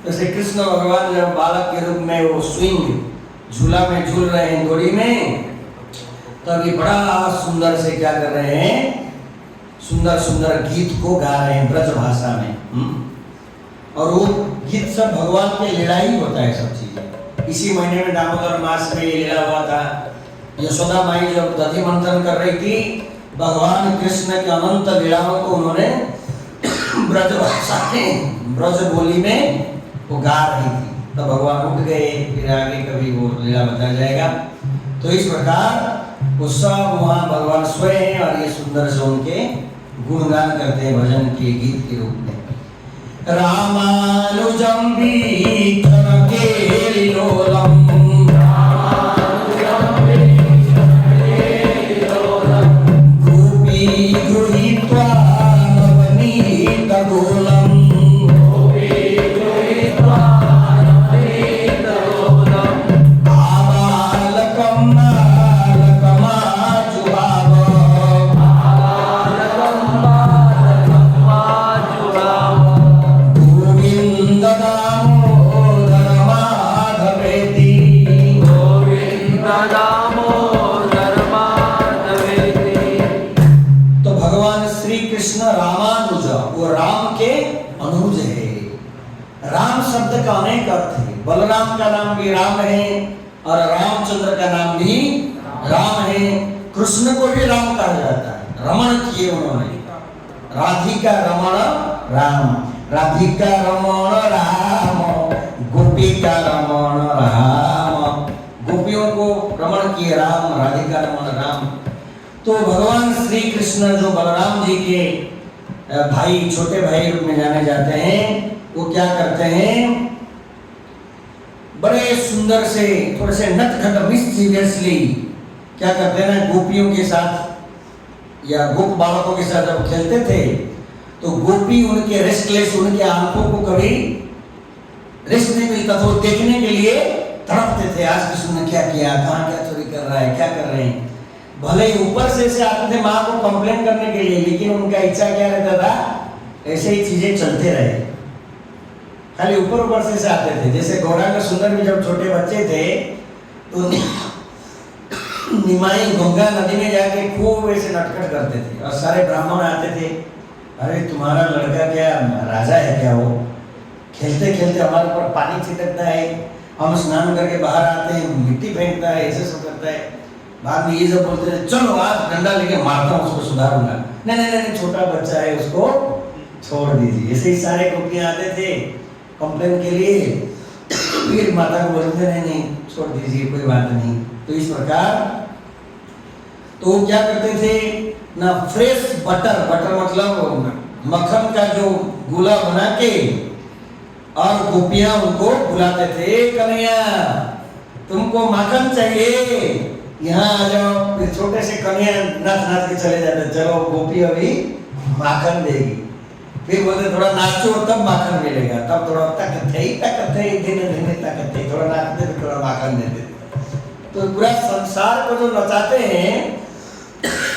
तो श्री कृष्ण भगवान जब बालक के रूप में वो स्विंग झूला में झूल रहे हैं डोरी में, तब ये बड़ा सुंदर से क्या कर रहे हैं, सुंदर सुंदर गीत को गा रहे हैं ब्रज भाषा में। और वो गीत सब भगवान के लीला ही होता है, सब चीजें। इसी महीने में दामोदर मास में ये लीला हुआ था। यशोदा माई जब दधि मंथन कर रही थी, भगवान कृष्ण के अनंत लीलाओं को उन्होंने ब्रज भाषा में, ब्रज बोली में वो गा रही थी। तो भगवान उठ गए, फिर आगे कभी वो लीला बताया जाएगा। तो इस प्रकार वो सब वहाँ भगवान स्वयं हैं और ये सुंदर से उनके गुणगान करते हैं भजन के गीत के रूप में। रामानुजं वीक्षण केलिलोलम, गोपी गृहीत्वा नवनीतगोलम, आबालकं बालकमाजुभाव, गोविंद दामोदर माधवेति, गोविंद दामोदर माधवेति। तो भगवान श्री कृष्ण रामानुज, वो राम के अनुज है। राम शब्द का अनेक अर्थ है। बलराम का नाम भी राम है और रामचंद्र का नाम भी राम है। कृष्ण को भी राम कहा जाता है, रमण किए उन्होंने। राधिका रमण राम, राधिका रमण राम, गोपिका रमण राम, गोपियों को रमण किए राम, राधिका रमण राम। तो भगवान श्री कृष्ण जो बलराम जी के भाई, छोटे भाई रूप में जाने जाते हैं, वो क्या करते हैं, बड़े सुंदर से थोड़े से नटखट मिस्चीवियसली क्या करते हैं ना, गोपियों के साथ या गोप बालकों के साथ जब खेलते थे तो गोपी उनके रेस्टलेस, उनके आंखों को कभी रेस्ट नहीं मिलता था, वो देखने के लिए तड़पते थे। आज कृष्ण ने क्या किया, कहाँ क्या चोरी कर रहा है, क्या कर रहे हैं। भले ही ऊपर से आते थे माँ को कंप्लेन करने के लिए, लेकिन उनका इच्छा क्या रहता था, ऐसे ही चीजें चलते रहे। खाली ऊपर से आते थे। जैसे गौरांग सुंदर भी जब छोटे बच्चे थे तो निमाई गंगा नदी में जाके खूब ऐसे नटखट करते थे और सारे ब्राह्मण आते थे, अरे तुम्हारा लड़का क्या राजा है क्या, वो खेलते खेलते हमारे ऊपर पानी छिटकता है, हम स्नान करके बाहर आते हैं मिट्टी फेंकता है, ऐसे सब करता है। बाद में ये सब बोलते थे चलो आज डंडा लेके मारता हूँ उसको, सुधारूंगा। नहीं नहीं नहीं, छोटा बच्चा है उसको छोड़ दीजिए। ऐसे ही सारे गोपियाँ आते थे कंप्लेन के लिए, फिर माता को बोलते नहीं नहीं छोड़ दीजिए कोई बात नहीं। तो इस प्रकार तो क्या करते थे ना, फ्रेश बटर मतलब मक्खन का जो गोला बना के और गोपियां उनको बुलाते थे, कन्हैया तुमको माखन चाहिए, यहाँ आ जाओ। फिर छोटे से कन्हैया नाच नाच के चले जाते, चलो गोपी अभी माखन देगी। फिर बोलते थोड़ा नाचो तब माखन मिलेगा, तब थोड़ा ताकत है धीरे धीरे ताकत है, थोड़ा नाचते तो थोड़ा माखन देते। तो पूरा संसार को जो नचाते हैं,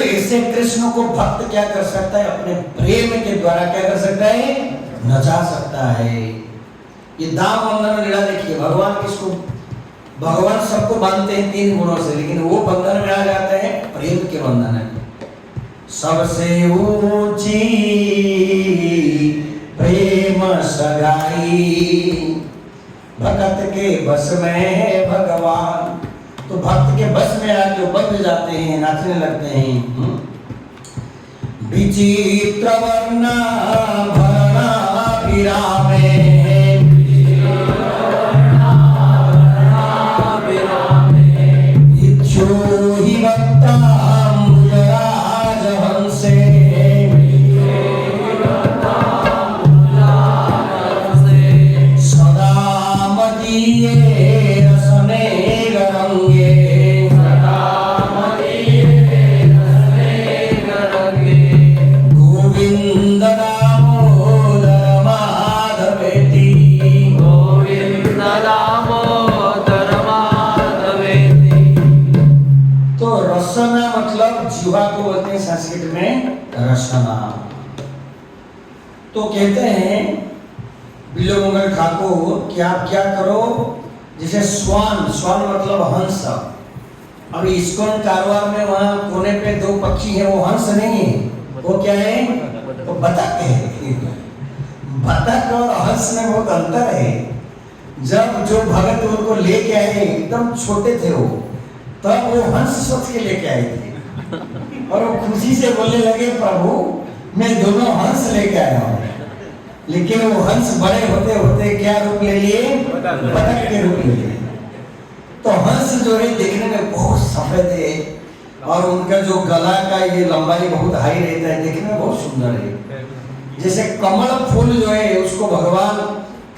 इससे कृष्ण को भक्त क्या कर सकता है, अपने प्रेम के द्वारा क्या कर सकता है, नचा सकता है। ये दाम बंधन लीला देखिए, भगवान किसको, भगवान सबको बांधते हैं 3 गुणों से, लेकिन वो बंधन में आ जाते हैं प्रेम के बंधन है। सबसे ऊंची प्रेम सगाई, भक्त के बस में है भगवान। तो भक्त के बस में आके बंध जाते हैं, नाचने लगते हैं। विचित्र वर्णा भरणा विरामे, इच्छो हि भक्ताम्बुजराज हंसे, सदा मदीये रसने गरंगे, गोविंद दामोदर माधवेति, गोविंद दामोदर माधवेति। तो रसना मतलब जीवा को बोलते हैं संस्कृत में रसना। तो कहते हैं बिल्वमंगल ठाकुर कि आप क्या करो, जैसे स्वान मतलब हंस। अभी इस्कॉन कारवार में वहाँ कोने पे 2 पक्षी हैं, वो हंस नहीं है, वो क्या है, वो बतख है। बतख और हंस में बहुत अंतर है। जब जो भगत उनको लेके आए, एकदम छोटे थे वो, तब वो हंस सोच के लेके आए थे और वो खुशी से बोलने लगे प्रभु मैं दोनों हंस लेके आया हूँ। लेकिन वो हंस बड़े होते होते क्या रूप ले लिए, बतख के रूप ले लिए। तो हंस जो है देखने में बहुत सफेद है और उनका जो गला का ये लंबाई बहुत हाई रहता है, देखने में बहुत सुंदर है। जैसे कमल फूल जो है उसको भगवान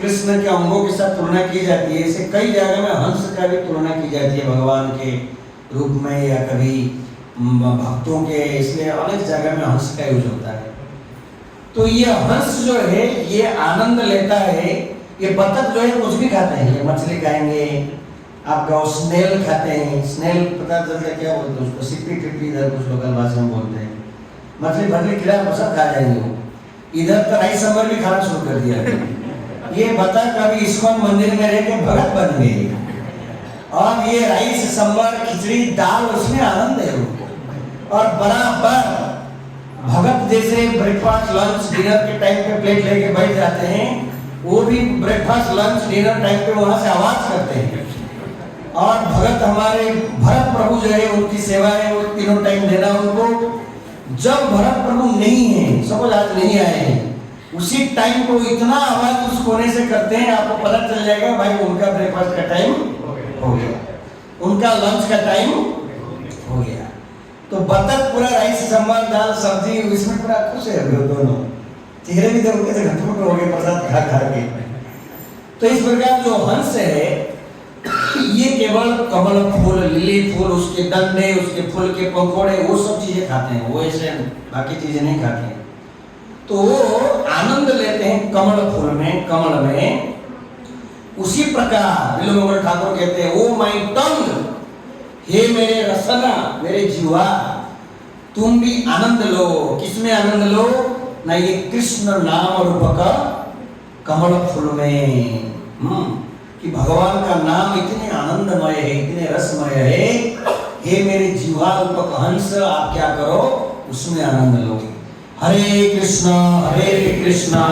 कृष्ण के अंगों के साथ तुलना की जाती है, ऐसे कई जगह में हंस का भी तुलना की जाती है भगवान के रूप में या कभी भक्तों के, इसलिए अनेक जगह में हंस का यूज होता है। तो ये हंस जो है ये आनंद लेता है। ये बतख जो है कुछ भी खाते हैं, ये मछली खाएंगे, आपका स्नेल खाते हैं। स्नेल पता चलता क्या बोलते हैं उसको, सिप्पी टिप्पी इधर कुछ लोकल भाषा में बोलते हैं। मछली भरली खिला सब खा जाएंगे वो। इधर तो राइस सांभर भी खाना शुरू कर दिया। ये बतख अभी इस्कॉन मंदिर में रह के भगत बन गए और ये राइस सांभर खिचड़ी दाल उसमें आनंद है उनको। और बराबर भगत जैसे ब्रेकफास्ट लंच डिनर के टाइम पे प्लेट लेके बैठ जाते हैं, वो भी ब्रेकफास्ट लंच डिनर टाइम पे वहां से आवाज करते हैं। और भगत हमारे भरत प्रभु जो है उनकी सेवा है, वो तीनों टाइम देना उनको। जब भरत प्रभु नहीं है, सपोज आज नहीं आए हैं, उसी टाइम को इतना आवाज उस कोने से करते हैं, आपको पता चल जाएगा भाई उनका ब्रेकफास्ट का टाइम हो गया, उनका लंच का टाइम हो गया। तो बतख पूरा राइस सांभर दाल सब्जी इसमें पूरा खुश है दोनों, चेहरे भी देखो कैसे घटमुट हो गए प्रसाद खा खा के। तो इस प्रकार जो हंस है ये केवल कमल फूल, लिली फूल, उसके डंडे, उसके फूल के पंखोड़े, वो सब चीजें खाते हैं, वो ऐसे बाकी चीजें नहीं खाते हैं। तो वो आनंद लेते हैं कमल फूल में, कमल में। उसी प्रकार नीलकंठ ठाकुर कहते हैं, ओ माय टंग, हे मेरे रसना, मेरे जीवा, तुम भी आनंद लो। किसमें आनंद लो? ना ये कृष्ण नाम रूप का कमल फूल में। कि भगवान का नाम इतने आनंदमय है, इतने रसमय है। हे मेरे जीवा रूपक हंस, आप क्या करो? उसमें आनंद लो। हरे कृष्णा कृष्णा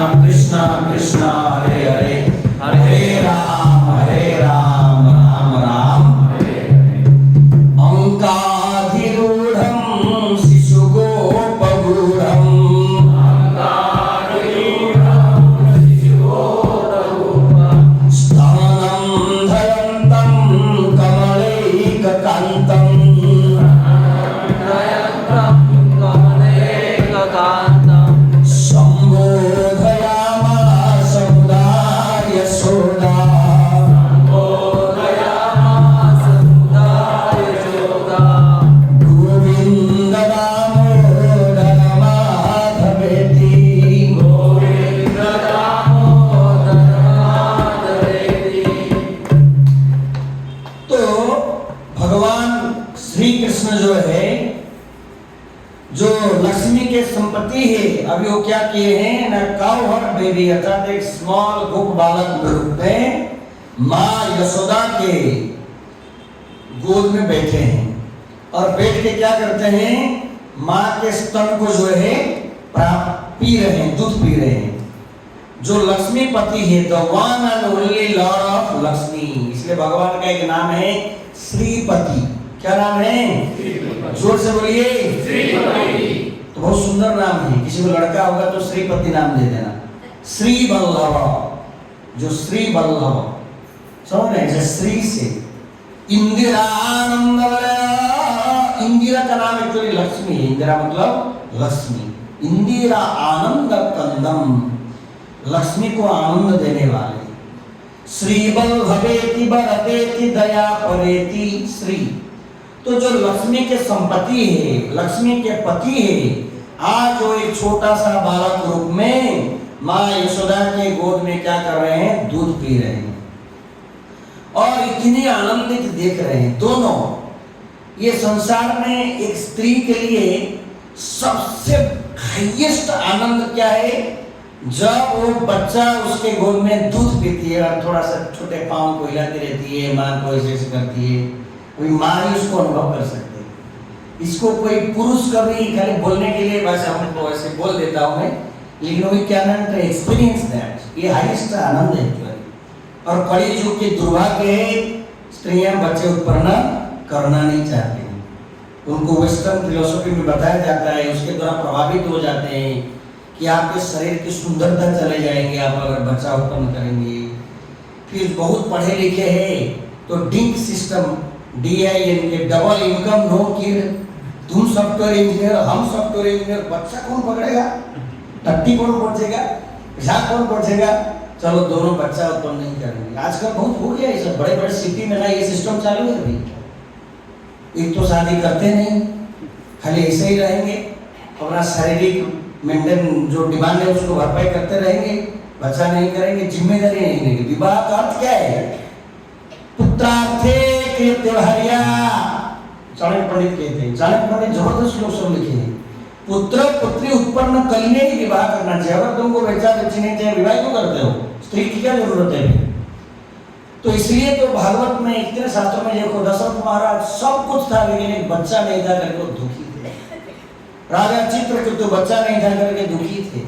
कृष्णा हरे हरे, हरे राम राम राम हरे हरे। अंकाधिरूढ़ं शिशुगोपगूढ़ं, स्थानं धयन्तं कमलैककान्तं, संबोधयामास मुदा यशोदा, गोविन्द दामोदर माधवेति, तो भगवान श्री कृष्ण जो है, जो लक्ष्मी के संपत्ति है, अभी वो क्या किए हैं ना, काउ हर बेबी अर्थात एक स्मॉल गोप बालक के रूप में माँ यशोदा के गोद में बैठे हैं। और बैठ के क्या करते हैं? माँ के स्तन को जो है पी रहे हैं, दूध पी रहे हैं। जो लक्ष्मीपति है, the one and only Lord of Lakshmi, इसलिए भगवान का एक नाम है श्रीपति। क्या नाम है? जोर से बोलिए, श्रीपति। तो बहुत सुंदर नाम है। किसी को लड़का होगा तो श्रीपति नाम दे देना। श्री बल्लभ, जो श्री बल्लभ, समझ रहे हैं? श्री से इंदिरानंद, इंदिरा का नाम एक्चुअली लक्ष्मी है। इंदिरा मतलब लक्ष्मी। इंदिरा आनंद कंदम, लक्ष्मी को आनंद देने वाले। श्री बल्लभेति बरदेति दया परेति श्री, तो जो लक्ष्मी के संपत्ति है, लक्ष्मी के पति है, आज जो एक छोटा सा बालक रूप में माँ यशोदा के गोद में क्या कर रहे हैं? दूध पी रहे हैं और इतने आनंदित देख रहे हैं दोनों। ये संसार में एक स्त्री के लिए सबसे हाईएस्ट आनंद क्या है? जब वो बच्चा उसके गोद में दूध पीती है और थोड़ा सा छोटे पाँव को हिलाती रहती है, माँ को ऐसे करती है, कोई माँ ही उसको अनुभव कर सकते हैं। इसको कोई पुरुष कभी खाली बोलने के लिए बस हमको ऐसे बोल देता हूँ मैं, लेकिन वो क्या नाम है? Experience that. ये हाईएस्ट आनंद है। और कड़ी युग के दुर्भाग्य है, स्त्रियां बच्चे उत्पन्न करना नहीं चाहती हैं। उनको वेस्टर्न फिलोसफी में बताया जाता है, उसके द्वारा प्रभावित हो जाते हैं कि आपके शरीर की सुंदरता चले जाएंगे आप अगर बच्चा उत्पन्न करेंगे। फिर बहुत पढ़े लिखे हैं तो डिंक सिस्टम, DIN के डबल इनकम नो किड, तुम सॉफ्टवेयर इंजीनियर, हम सॉफ्टवेयर इंजीनियर, बच्चा कौन पकड़ेगा? टट्टी कौन पहुंचेगा? पेशाब कौन पहुंचेगा? चलो दोनों बच्चा उत्पन्न नहीं करेंगे। आजकल बहुत हो गया ये सब, बड़े बड़े सिटी में ना ये सिस्टम चालू है अभी। एक तो शादी करते नहीं, खाली ऐसे ही रहेंगे, अपना शारीरिक मेंटेन जो डिमांड है उसको भरपाई करते रहेंगे, बच्चा नहीं करेंगे, जिम्मेदारी नहीं लेंगे। विवाह का अर्थ क्या है? पुत्रार्थे कृत्यहर्या, चाणक्य पंडित कहते हैं। चाणक्य पंडित जबरदस्त श्लोक सब लिखे हैं। पुत्र पुत्री उत्पन्न करने ही विवाह करना चाहिए। अगर तुमको बच्चा बच्ची नहीं चाहिए, विवाह क्यों करते हो? स्त्री की क्या जरूरत है? तो इसलिए तो भागवत में इतने शास्त्रों में देखो, दशरथ महाराज सब कुछ था लेकिन एक बच्चा नहीं था करके वो दुखी थे। राजा चित्रकेतु बच्चा नहीं था करके दुखी थे।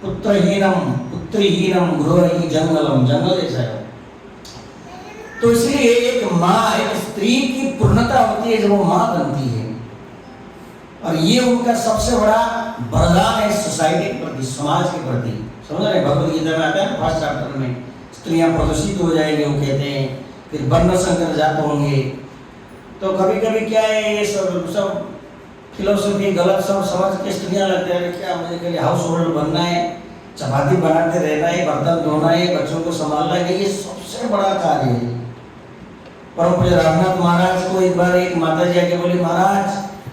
पुत्रहीनम पुत्रीहीनम गृहही जंगलम, जंगल जैसा है। तो इसलिए एक माँ, एक स्त्री की पूर्णता होती है जब वो माँ बनती है, और ये उनका सबसे बड़ा वरदान है सोसाइटी के प्रति, समाज के प्रति। समझ रहे? भगवद गीता में आता है फर्स्ट चैप्टर में, स्त्रियां प्रदूषित हो जाएंगे वो कहते हैं, फिर वर्ण संकर जात होंगे। तो कभी कभी क्या है, ये सब फिलोसफी गलत सब समझ के स्त्रियां लगते हैं क्या मुझे के लिए हाउस होल्ड बनना है, चपाती बनाते रहना है, बर्तन धोना है, बच्चों को संभालना है, ये सबसे बड़ा कार्य है। परम पूज्य रामनाथ महाराज को एक बार एक माता जी आके बोली, महाराज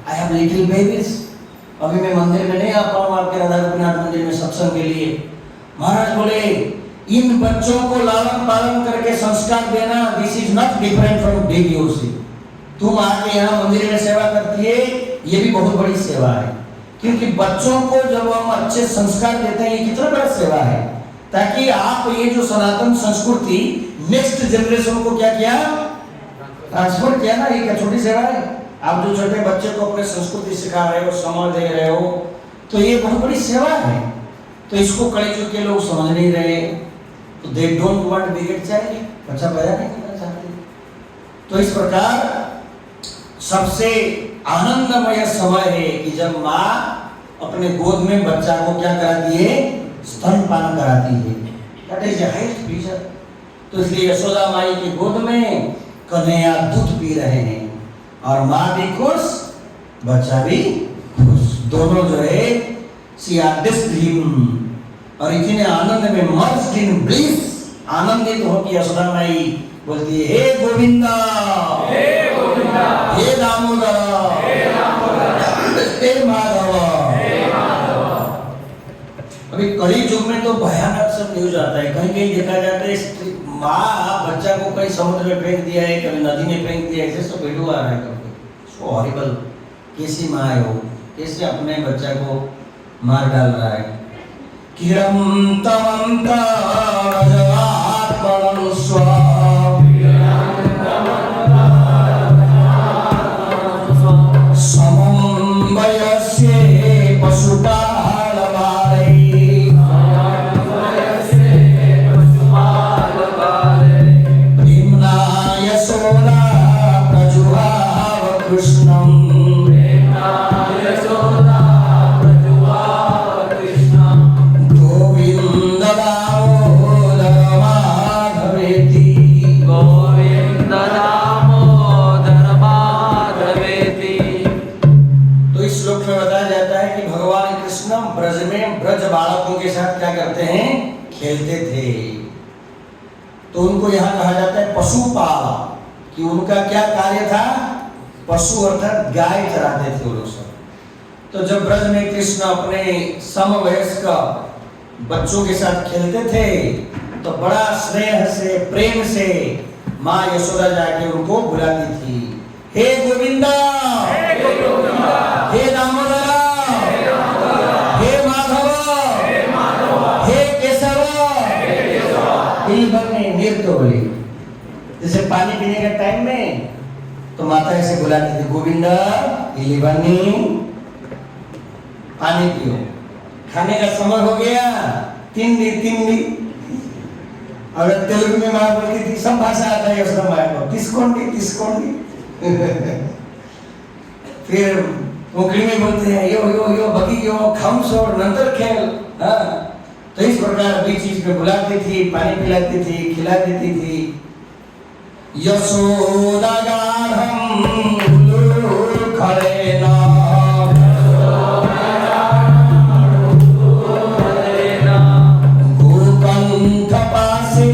आई हैव लिटिल बेबीज, अभी मैं मंदिर में नहीं आ पाऊँ आपके राधा गोपीनाथ मंदिर में सत्संग के लिए। महाराज बोले, इन बच्चों को लालन पालन करके संस्कार देना, this is not different from big UC. तुम आके यहाँ मंदिर में सेवा करती है, ये भी बहुत बड़ी सेवा है, क्योंकि बच्चों को जब हम अच्छे संस्कार देते हैं, ये कितना बड़ा सेवा है, ताकि आप ये जो सनातन संस्कृति नेक्स्ट जनरेशन को क्या किया, ट्रांसफर किया ना। ये क्या छोटी सेवा है? आप जो छोटे बच्चे को अपने संस्कृति सिखा रहे हो, समझ दे रहे हो, तो ये बहुत बड़ी सेवा है। तो इसको कलयुग के लोग समझ नहीं रहे, तो दे डोंट वांट बिगेट चाइल्ड, बच्चा पैदा नहीं करना चाहते। तो इस प्रकार सबसे आनंदमय समय है कि जब माँ अपने गोद में बच्चा को क्या कराती है, स्तनपान कराती है। That is the highest pleasure. तो इसलिए यशोदा माई की गोद में कन्हैया दूध पी रहे हैं, और माँ भी खुश, बच्चा भी खुश, दोनों जो है सी आर डिस्प्लिन और इतने आनंद में मर्ज्ड इन ब्लिस, आनंदित होकर यशोदा माई बोलती है, हे गोविंदा, हे गोविंदा, हे दामोदर, हे दामोदर, हे माधव, हे माधव। अभी कड़ी युग में तो भयानक सब न्यूज आता है, कहीं कहीं देखा जाता है माँ बच्चा को कहीं समुद्र में फेंक दिया है, कभी नदी में फेंक दिया है, ऐसे सब वीडियो आ रहा है कभी। सो हॉरिबल, कैसी माँ है वो, कैसे अपने बच्चा को मार डाल रहा है। किरम तमंता रजवात्मनं स्वा समं वयस्ये पशुपालमारे प्रेम्णा यशोदा प्रजुहाव कृष्णं गोविन्द दामोदर माधवेति। तो इस श्लोक में बताया जाता है कि भगवान कृष्ण ब्रज में ब्रज बालकों के साथ क्या करते हैं, खेलते थे। तो उनको यहाँ कहा जाता है पशुपाल, कि उनका क्या कार्य था, पशु अर्थात गाय चराते थे वो लोग सब। तो जब ब्रज में कृष्ण अपने समवयस्क बच्चों के साथ खेलते थे, तो बड़ा स्नेह से, प्रेम से माँ यशोदा जाके उनको बुलाती थी, हे गोविंदा, हे गोविंदा, हे दामोदर, हे माधव, हे केशव, नृत्य बोली। जैसे पानी पीने के टाइम में तो माता ऐसे बुलाती थी, गोविंदा इलिवनी, पानी पियो। खाने का समय हो गया, तिंडी तिंडी। अगर तेलुगु में माँ बोलती थी, सब भाषा आता है यशोदा माँ को, तिस्कोंडी तिस्कोंडी। फिर कोंकणी में बोलते हैं, यो यो यो बगी यो खमसो नंतर खेल। हाँ, तो इस प्रकार बीच बीच में बुलाती थी, पानी पिलाती थी, खिला देती थी। यशोदा गाढ़ं खड़े ना गोकंठ पासे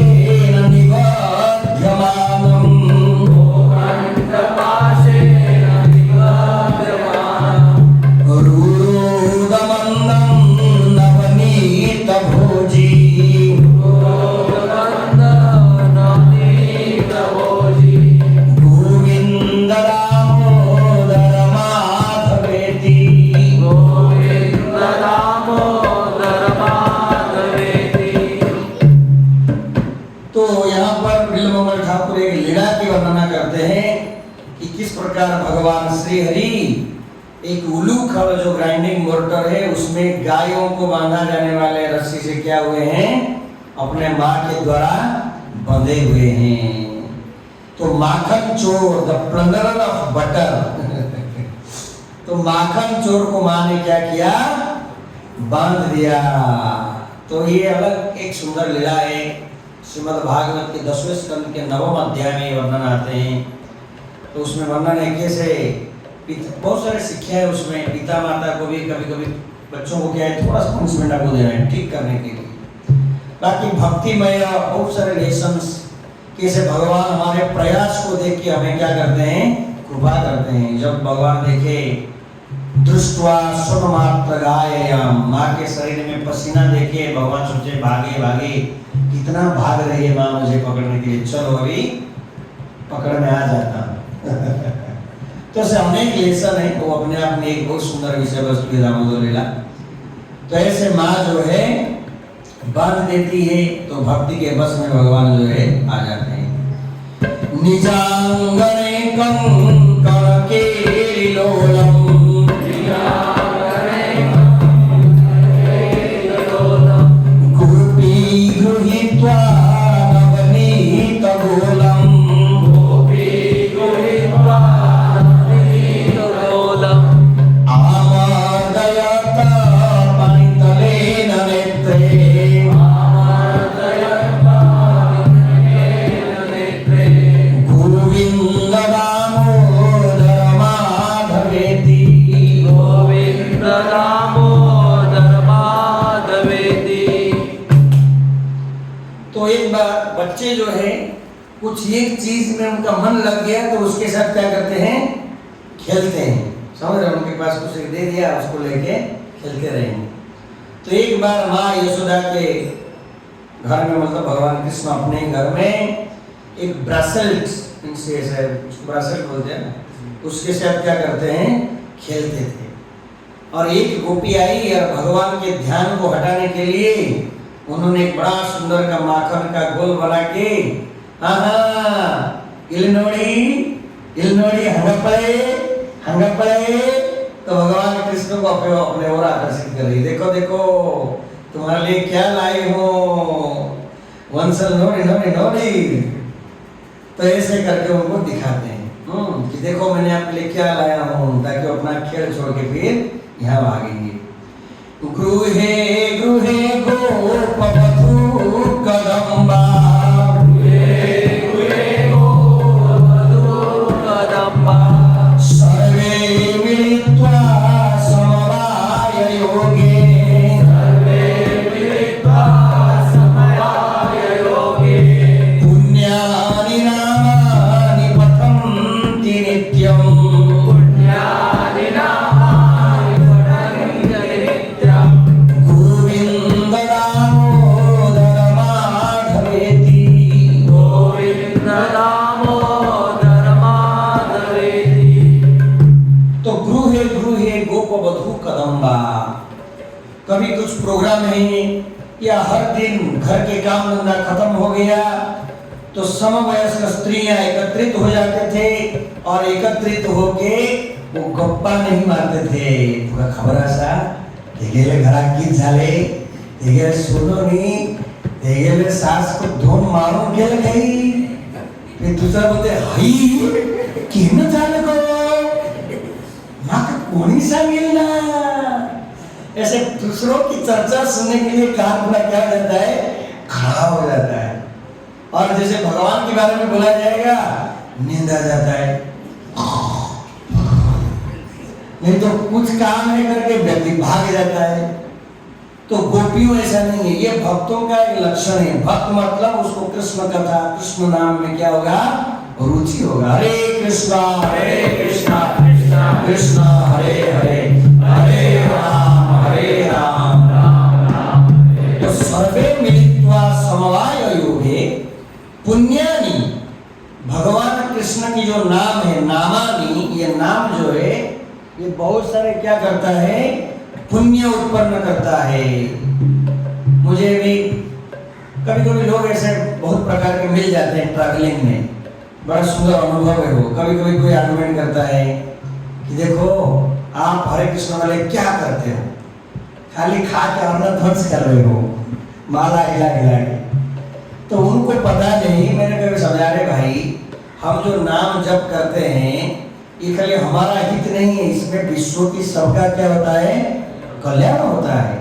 भगवान श्री हरि एक उलूख जो ग्राइंडिंग मोटर है उसमें गायों को बांधा जाने वाले रस्सी से क्या हुए हैं, अपने माँ के द्वारा बंधे हुए हैं। तो माखन चोर, द प्लंडरर ऑफ बटर, तो माखन चोर को माँ ने क्या किया, बांध दिया। तो ये अलग एक सुंदर लीला है। श्रीमद् भागवत के 10वें स्कंद के 9वें अध्याय में वर्णन आते हैं। तो उसमें वर्णन है कैसे बहुत सारे शिक्षा है उसमें। पिता माता को भी कभी कभी बच्चों को क्या है, थोड़ा सा पनिशमेंट आपको देना है ठीक करने के लिए। बाकी भक्तिमय बहुत सारे लेसन्स कैसे भगवान हमारे प्रयास को देख के हमें क्या करते हैं, कृपा करते हैं। जब भगवान देखे दृष्टवा स्वमात्र गायम, माँ के शरीर में पसीना देखे भगवान सोचे भागे भागे, कितना भाग रही है माँ मुझे पकड़ने के लिए, चलो अभी पकड़ में आ जाता। तो ऐसे अनेक लेसन है, वो अपने आप में एक बहुत सुंदर विषय वस्तु है दामोदर लीला। तो ऐसे माँ जो है बांध देती है तो भक्ति के बस में भगवान जो है आ जाते हैं। निजांगने कंकर के लोलम, गुरुपी गृहीत्वा नवनीत गोलम, आमर्दयत पनितलेन नेत्रे, गोविंद दामोदर माधवेति, गोविंद दामोदर माधवेति। तो एक बार बच्चे जो है कुछ एक चीज में उनका मन लग गया तो उसके साथ क्या करते हैं, खेलते हैं। समझ रहे, उनके पास कुछ दे दिया उसको लेके खेलते रहेंगे। तो एक बार माँ यशोदा के घर में, मतलब भगवान कृष्ण अपने घर में एक ब्रासलेट, उसको ब्रासलेट बोलते हैं ना, उसके साथ क्या करते हैं, खेलते थे। और एक गोपी आई और भगवान के ध्यान को हटाने के लिए उन्होंने एक बड़ा सुंदर का माखन का गोल बना के इलनोड़ी इलनोड़ी हंगपड़े, तो भगवान कृष्ण को अपने ओर आकर्षित कर रही, देखो देखो तुम्हारे लिए क्या लाए हो, वंसल नोड़ी नोड़ी नोड़ी। तो ऐसे करके उनको दिखाते हैं कि देखो मैंने आपके लिए क्या लाया हूँ, ताकि वो अपना खेल छोड़ के फिर यहाँ भागेंगे। गृहे गृहे गोपवधू कदम्बा, सर्वे मिलित्वा समवाय योगे, पुण्यानि नामानि पठन्ति नित्यम्, गोविंद दामोदर माधवेति, गोविंद दामोदर माधवेति। तो गृहे गृहे गोपवधू कदम्बा, कभी कुछ प्रोग्राम है या हर दिन घर के काम धंधा खत्म हो गया तो समवयस्क स्त्रियां एकत्रित हो जाते थे और एकत्रित होके वो गप्पा नहीं मारते थे। तुका खबर असा तेगेले घरात गीत झाले, तेगेले सोनोनी, तेगेले सास को दोन मारून गेले काही, मी दुसरा बोलते हई केन झालं गो, माका कोणी सांगेल ना। ऐसे दूसरों की चर्चा सुनने के लिए कान पूरा क्या हो जाता है, खड़ा हो जाता है। और जैसे भगवान के बारे में बोला जाएगा नींद आ जाता है, नहीं तो कुछ काम है करके व्यक्ति भाग जाता है। तो गोपियों ऐसा नहीं है, ये भक्तों का एक लक्षण है। भक्त मतलब उसको कृष्ण कथा, कृष्ण नाम में क्या होगा, रुचि होगा। हरे कृष्णा कृष्णा कृष्णा हरे हरे, हरे राम राम राम। तो सर्वे मिलित्वा समवाय योगे पुण्यानि, भगवान कृष्ण की जो नाम है, नामानि, ये नाम जो है ये बहुत सारे क्या करता है, पुण्य उत्पन्न करता है। मुझे भी कभी कभी लोग ऐसे बहुत प्रकार के मिल जाते हैं ट्रैवलिंग में, बड़ा सुंदर अनुभव है वो। कभी कभी कोई आर्गुमेंट करता है कि देखो आप हरे कृष्ण वाले क्या करते हो, खाली खा के अपना ध्वंस कर रहे हो, माला हिला हिला के। तो उनको पता नहीं, मैंने कभी समझा रहे भाई, हम जो नाम जप करते हैं ये खाली हमारा हित नहीं है, इसमें विश्व की सबका क्या होता है, कल्याण होता है।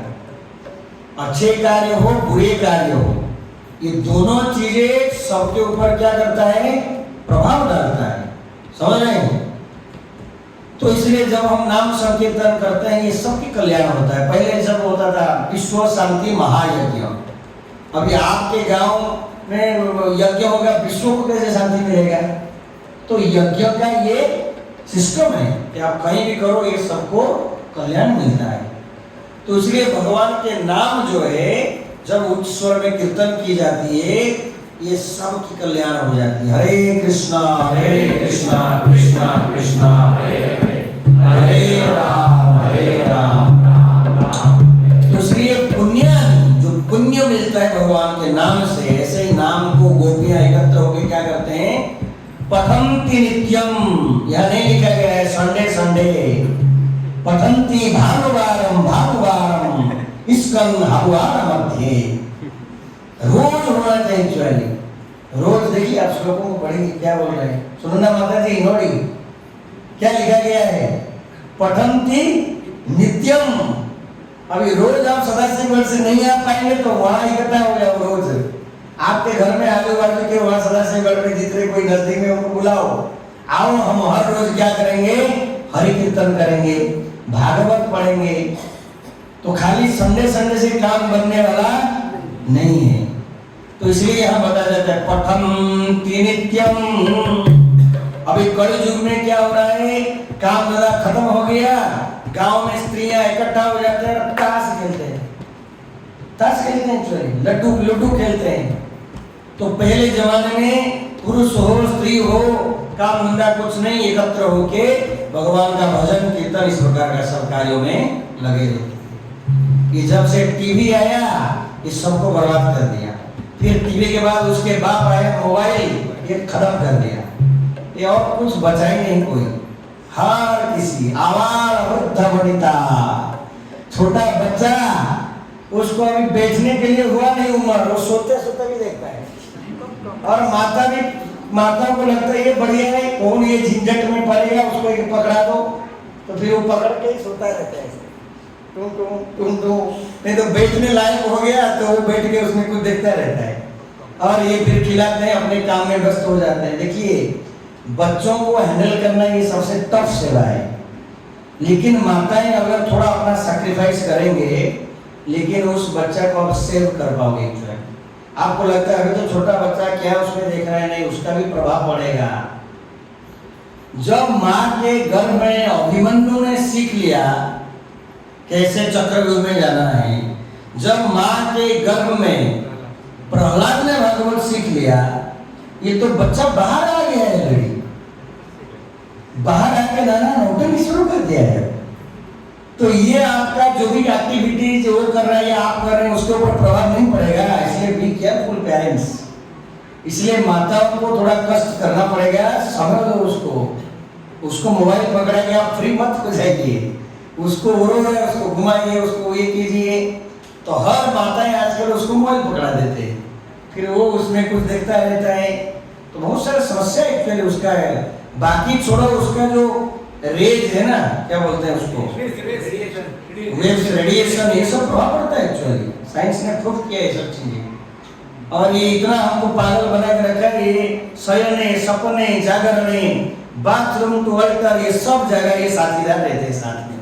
अच्छे कार्य हो बुरे कार्य हो, ये दोनों चीजें सबके ऊपर क्या करता है, प्रभाव डालता है। समझ रहे हैं? तो इसलिए जब हम नाम संकीर्तन करते हैं ये सबकी कल्याण होता है। पहले सब होता था विश्व शांति महायज्ञ, अभी आपके गांव में यज्ञ होगा, विश्व को कैसे शांति मिलेगा? तो यज्ञ का ये सिस्टम है कि आप कहीं भी करो ये सबको कल्याण मिलता है। तो इसलिए भगवान के नाम जो है जब उच्च स्वर में कीर्तन की जाती है ये सब की कल्याण हो जाती है। हरे कृष्णा कृष्णा कृष्णा हरे हरे, हरे राम तो इसलिए पुण्य जो पुण्य मिलता है भगवान के नाम से, ऐसे ही नाम को गोपियां एकत्र होकर क्या करते हैं, पठन्ति नित्यम। यह नहीं लिखा गया है संडे संडे, पठन्ति भानुवारम भानुवारम स्कंद हवार मध्य। रोज होना चाहिए एक्चुअली, रोज। देखिए आप श्लोकों को पढ़ेंगे क्या बोल रहे हैं, सुनना माता जी नोड़ी क्या लिखा गया है, पठन्ति नित्यम। अभी रोज आप सदाशिवगढ़ से नहीं आ पाएंगे तो वहां इकट्ठा हो जाओ रोज। आपके घर में आजू बाजू के वहां सदाशिवगढ़ में जितने कोई नजदीक में उनको बुलाओ, आओ हम हर रोज क्या करेंगे, हरि कीर्तन करेंगे, भागवत पढ़ेंगे। तो खाली संडे संडे से काम बनने वाला नहीं है। तो इसलिए यहाँ बताया जाता है पठन्ति नित्यम। अभी कलि युग में क्या हो रहा है, काम धंधा खत्म हो गया, गांव में स्त्रियां इकट्ठा हो जाते हैं, ताश खेलते हैं, ताश खेलते हैं, लड्डू लड्डू खेलते हैं। तो पहले जमाने में पुरुष हो स्त्री हो काम धंधा कुछ नहीं, एकत्र होके भगवान का भजन कीर्तन इस प्रकार का सब कार्यों में लगे रहते। ये जब से टीवी आया ये सबको बर्बाद कर दिया। फिर टीवी के बाद उसके बाप आया मोबाइल, ये खत्म कर दिया। ये और कुछ बचा ही नहीं कोई। हर किसी आवार वृद्ध वनिता, छोटा बच्चा उसको अभी बेचने के लिए हुआ नहीं उम्र, वो सोते सोते भी देखता है। और माता को लगता है ये बढ़िया है, कौन ये झंझट में पड़ेगा, उसको एक पकड़ा दो तो फिर वो पकड़ के ही सोता रहता है। तुम नहीं तो बेचने लायक हो गया तो वो बैठ के उसमें कुछ देखता रहता है। और ये फिर खिलाते हैं, अपने काम में व्यस्त हो जाते हैं। देखिए बच्चों को हैंडल करना ये सबसे टफ सेवा है, लेकिन माताएं अगर थोड़ा अपना सैक्रिफाइस करेंगे लेकिन उस बच्चा को आप सेव कर पाओगे। आपको लगता है अभी तो छोटा बच्चा क्या उसमें देख रहा है, नहीं उसका भी प्रभाव पड़ेगा। जब माँ के गर्भ में अभिमन्यु ने सीख लिया कैसे चक्रव्यूह में जाना है, जब माँ के गर्भ में प्रहलाद ने भागवत सीख लिया, ये तो बच्चा बाहर आ गया है, लड़ी बाहर आके नाना नौटंकी शुरू कर दिया है। तो ये आपका जो भी एक्टिविटीज वो कर रहे हैं आप कर रहे हैं उसके ऊपर प्रभाव नहीं पड़ेगा। इसलिए बी केयरफुल पेरेंट्स। इसलिए माताओं को थोड़ा कष्ट करना पड़ेगा, समझ लो उसको मोबाइल पकड़ा के आप फ्री मत हो जाइए, उसको उसको घुमाइए, उसको ये कीजिए। तो हर माताएं आजकल उसको मोबाइल पकड़ा देते हैं, फिर वो उसमें कुछ देखता रहता है। तो बहुत सारा समस्या एक्चुअली उसका है। बाकी छोड़ो, उसका जो रेज है ना, क्या बोलते हैं उसको, रेडिएशन, ये सब प्रभाव पड़ता है एक्चुअली। साइंस ने प्रूव किया ये सब चीजें। और ये इतना हमको पागल बना के रखा है, ये शयने सपने जागरणे बाथरूम टू अल्टर ये सब जगह ये साथीदार रहते हैं साथ में,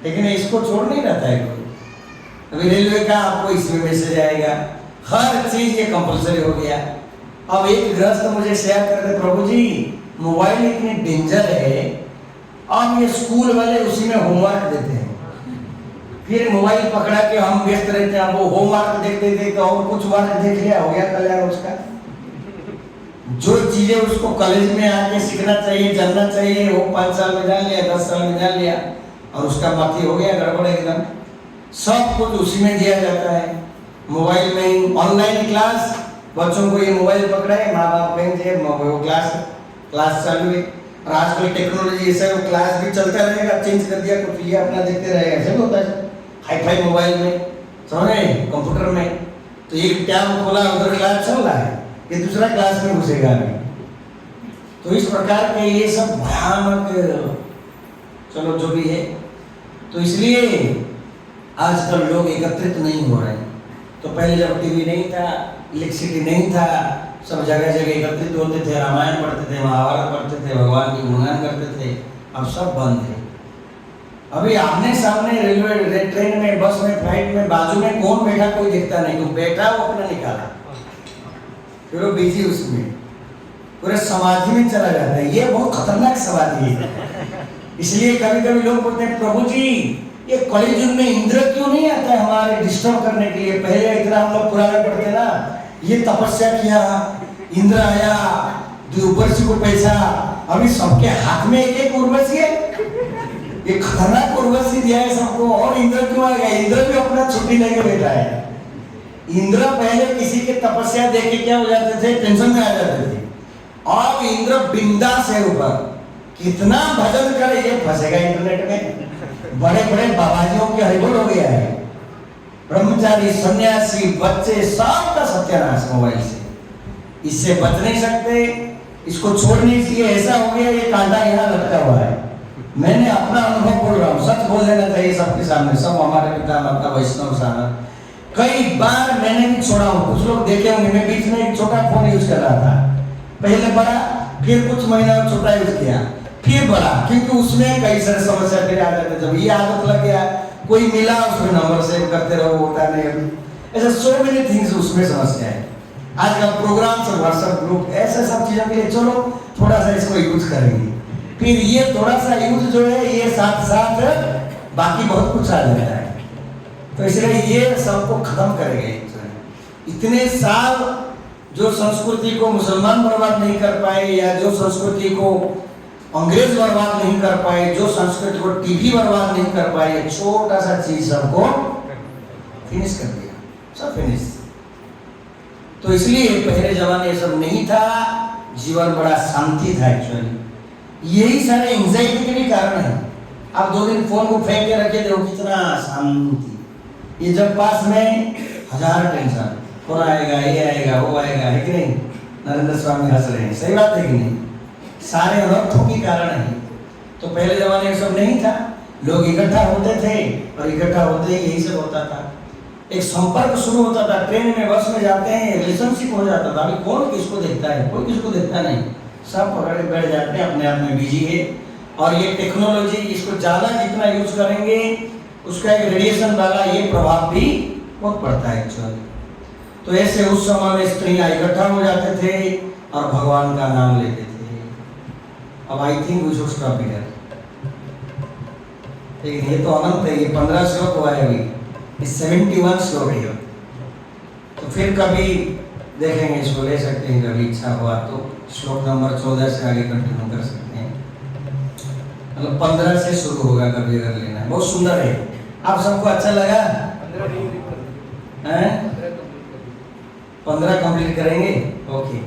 लेकिन इसको छोड़ नहीं रहता है कोई। अभी रेलवे का आपको इसमें मैसेज आएगा, हर चीज ये कंपलसरी हो गया। अब एक गृहस्थ मुझे शेयर करते, प्रभु जी मोबाइल इतनी डेंजर है, अब ये स्कूल वाले उसी में होमवर्क देते हैं, फिर मोबाइल पकड़ा के हम व्यस्त रहते हैं। वो होमवर्क देखते देखते और कुछ वर्क देख लिया, हो गया कल्याण उसका। जो चीजें उसको कॉलेज में आके सीखना चाहिए जानना चाहिए वो 5 साल में जान लिया, 10 साल में जान लिया, और उसका मती हो गया गड़बड़ एकदम। सब कुछ उसी में दिया जाता है, मोबाइल में ही। ऑनलाइन क्लास, बच्चों को ये मोबाइल पकड़ा है, माँ बाप कहेंगे वो क्लास चालू है। और आजकल टेक्नोलॉजी ऐसा है, क्लास भी चलता रहेगा, चेंज कर दिया कुछ ये अपना देखते रहेगा, ऐसे होता है हाई-फाई मोबाइल में, समझ रहे कंप्यूटर में। तो एक टैब खोला, उधर क्लास चल रहा है, ये दूसरा क्लास में घुसेगा नहीं। तो इस प्रकार के ये सब भयानक, चलो जो भी है। तो इसलिए आजकल लोग एकत्रित नहीं हो रहे। तो पहले जब टीवी नहीं था, इलेक्ट्रिसिटी नहीं था, सब जगह जगह एकत्रित होते थे, रामायण पढ़ते थे, महाभारत पढ़ते थे, भगवान की गुणगान करते थे। अब सब बंद है। अभी आमने सामने रेलवे ट्रेन में, बस में, फ्लाइट में बाजू में कौन बैठा कोई दिखता नहीं, तो बैठा वो अपना निकाला, फिर वो बिजी उसमें पूरे समाधि में चला जाता है। ये बहुत खतरनाक समाधि है। इसलिए कभी कभी लोग बोलते हैं प्रभु जी ये कलियुग में इंद्र क्यों नहीं आता है हमारे डिस्टर्ब करने के लिए? पहले इतना हम लोग पुराने पढ़ते ना, ये तपस्या किया, इंद्र आया, उर्वशी को पैसा, अभी सबके हाथ में एक एक उर्वशी है। ये खतरनाक उर्वशी दिया है सबको, और इंद्र क्यों आएगा? इंद्र भी अपना छुट्टी लेके बैठा है। इंद्र पहले किसी के तपस्या देख के क्या हो जाते थे, टेंशन में आ जाते थे। अब इंद्र बिंदास है ऊपर, कितना भजन करे ये फंसेगा इंटरनेट में। बड़े बड़े बाबाजियों के हरिबोल हो गया है। ब्रह्मचारी, सन्यासी, बच्चे सबका सत्यानाश मोबाइल से। इससे बच नहीं सकते, इसको छोड़ नहीं चाहिए। ऐसा हो गया ये कांटा यहाँ लटका हुआ है। मैंने अपना अनुभव बोल रहा हूँ, सच बोल देना चाहिए सबके सामने। सब हमारे पिता माता वैष्णव सारा, कई बार मैंने भी छोड़ा हूँ। कुछ लोग देखे होंगे, मैं बीच में एक छोटा फोन यूज कर रहा था, पहले बड़ा, फिर कुछ महीना छोटा यूज किया, फिर बड़ा, क्योंकि उसमें कई सारे समस्या फिर आ जाते। जब ये आदत लग गया, कोई मिला उसमें नंबर सेव करते रहो, होता नहीं। ऐसा सो मेनी थिंग्स उसमें समस्या है। आजकल प्रोग्राम्स और व्हाट्सएप ग्रुप, ऐसे सब चीजों के लिए चलो थोड़ा सा इसको यूज करेंगे। फिर ये थोड़ा सा यूज जो है ये साथ साथ बाकी बहुत कुछ आ जाता है। तो इसलिए ये सबको खत्म करेंगे। इतने साल जो संस्कृति को मुसलमान बर्बाद नहीं कर पाए, या जो संस्कृति को अंग्रेज बर्बाद नहीं कर पाए, जो संस्कृति को टीवी बर्बाद नहीं कर पाए, छोटा सा चीज सबको फिनिश कर दिया, सब फिनिश। तो इसलिए पहले जमाने ये सब नहीं था, जीवन बड़ा शांति था। एक्चुअली यही सारे एंजाइटी के भी कारण है। आप 2 दिन फोन को फेंक के रखे थे, कितना शांति। ये जब पास में 1000 टेंशन, कौन आएगा, ये आएगा, वो आएगा, है कि नहीं? नरेंद्र स्वामी हंस रहे हैं, सही बात है कि नहीं? सारे अनर्थों के कारण है। तो पहले जमाने में सब नहीं था, लोग इकट्ठा होते थे, और इकट्ठा होते ही यही सब होता था। एक संपर्क शुरू होता था, ट्रेन में, बस में जाते हैं, रिलेशनशिप हो जाता था। अभी कौन किसको देखता है? कोई किसको देखता नहीं, सब पकड़ के बैठ जाते हैं, अपने आप में बिजी है। और ये टेक्नोलॉजी, इसको ज़्यादा जितना यूज करेंगे उसका एक रेडिएशन वाला ये प्रभाव भी बहुत पड़ता है एक्चुअली। तो ऐसे उस समय में स्त्रियां इकट्ठा हो जाते थे और भगवान का नाम लेते थे। अब I think we should stop here. लेकिन ये तो अनंत है, ये 15 श्लोक हुआ है, अभी ये 71 श्लोक है। तो फिर कभी देखेंगे, इसको ले सकते हैं, कभी इच्छा हुआ तो श्लोक नंबर 14 से आगे कंटिन्यू कर सकते हैं। मतलब 15 से शुरू होगा कभी अगर लेना है। बहुत सुंदर है। आप सबको अच्छा लगा? 15 कंप्लीट करेंगे। ओके।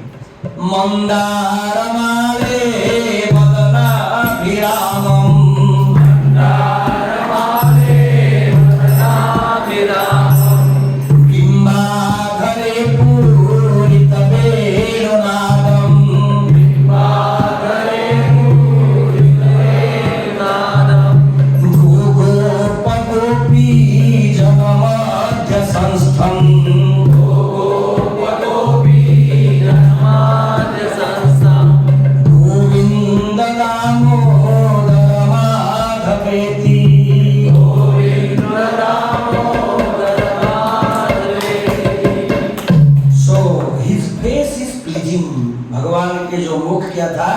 मंदारमाले वदनाभिरामं, मंदारमाले वदनाभिरामं, बिम्बाधरे पूरितवेणुनादं, बिम्बाधरे पूरितवेणुनादं, गोगोपगोपी जनमध्य संस्थं, जो मुख क्या था,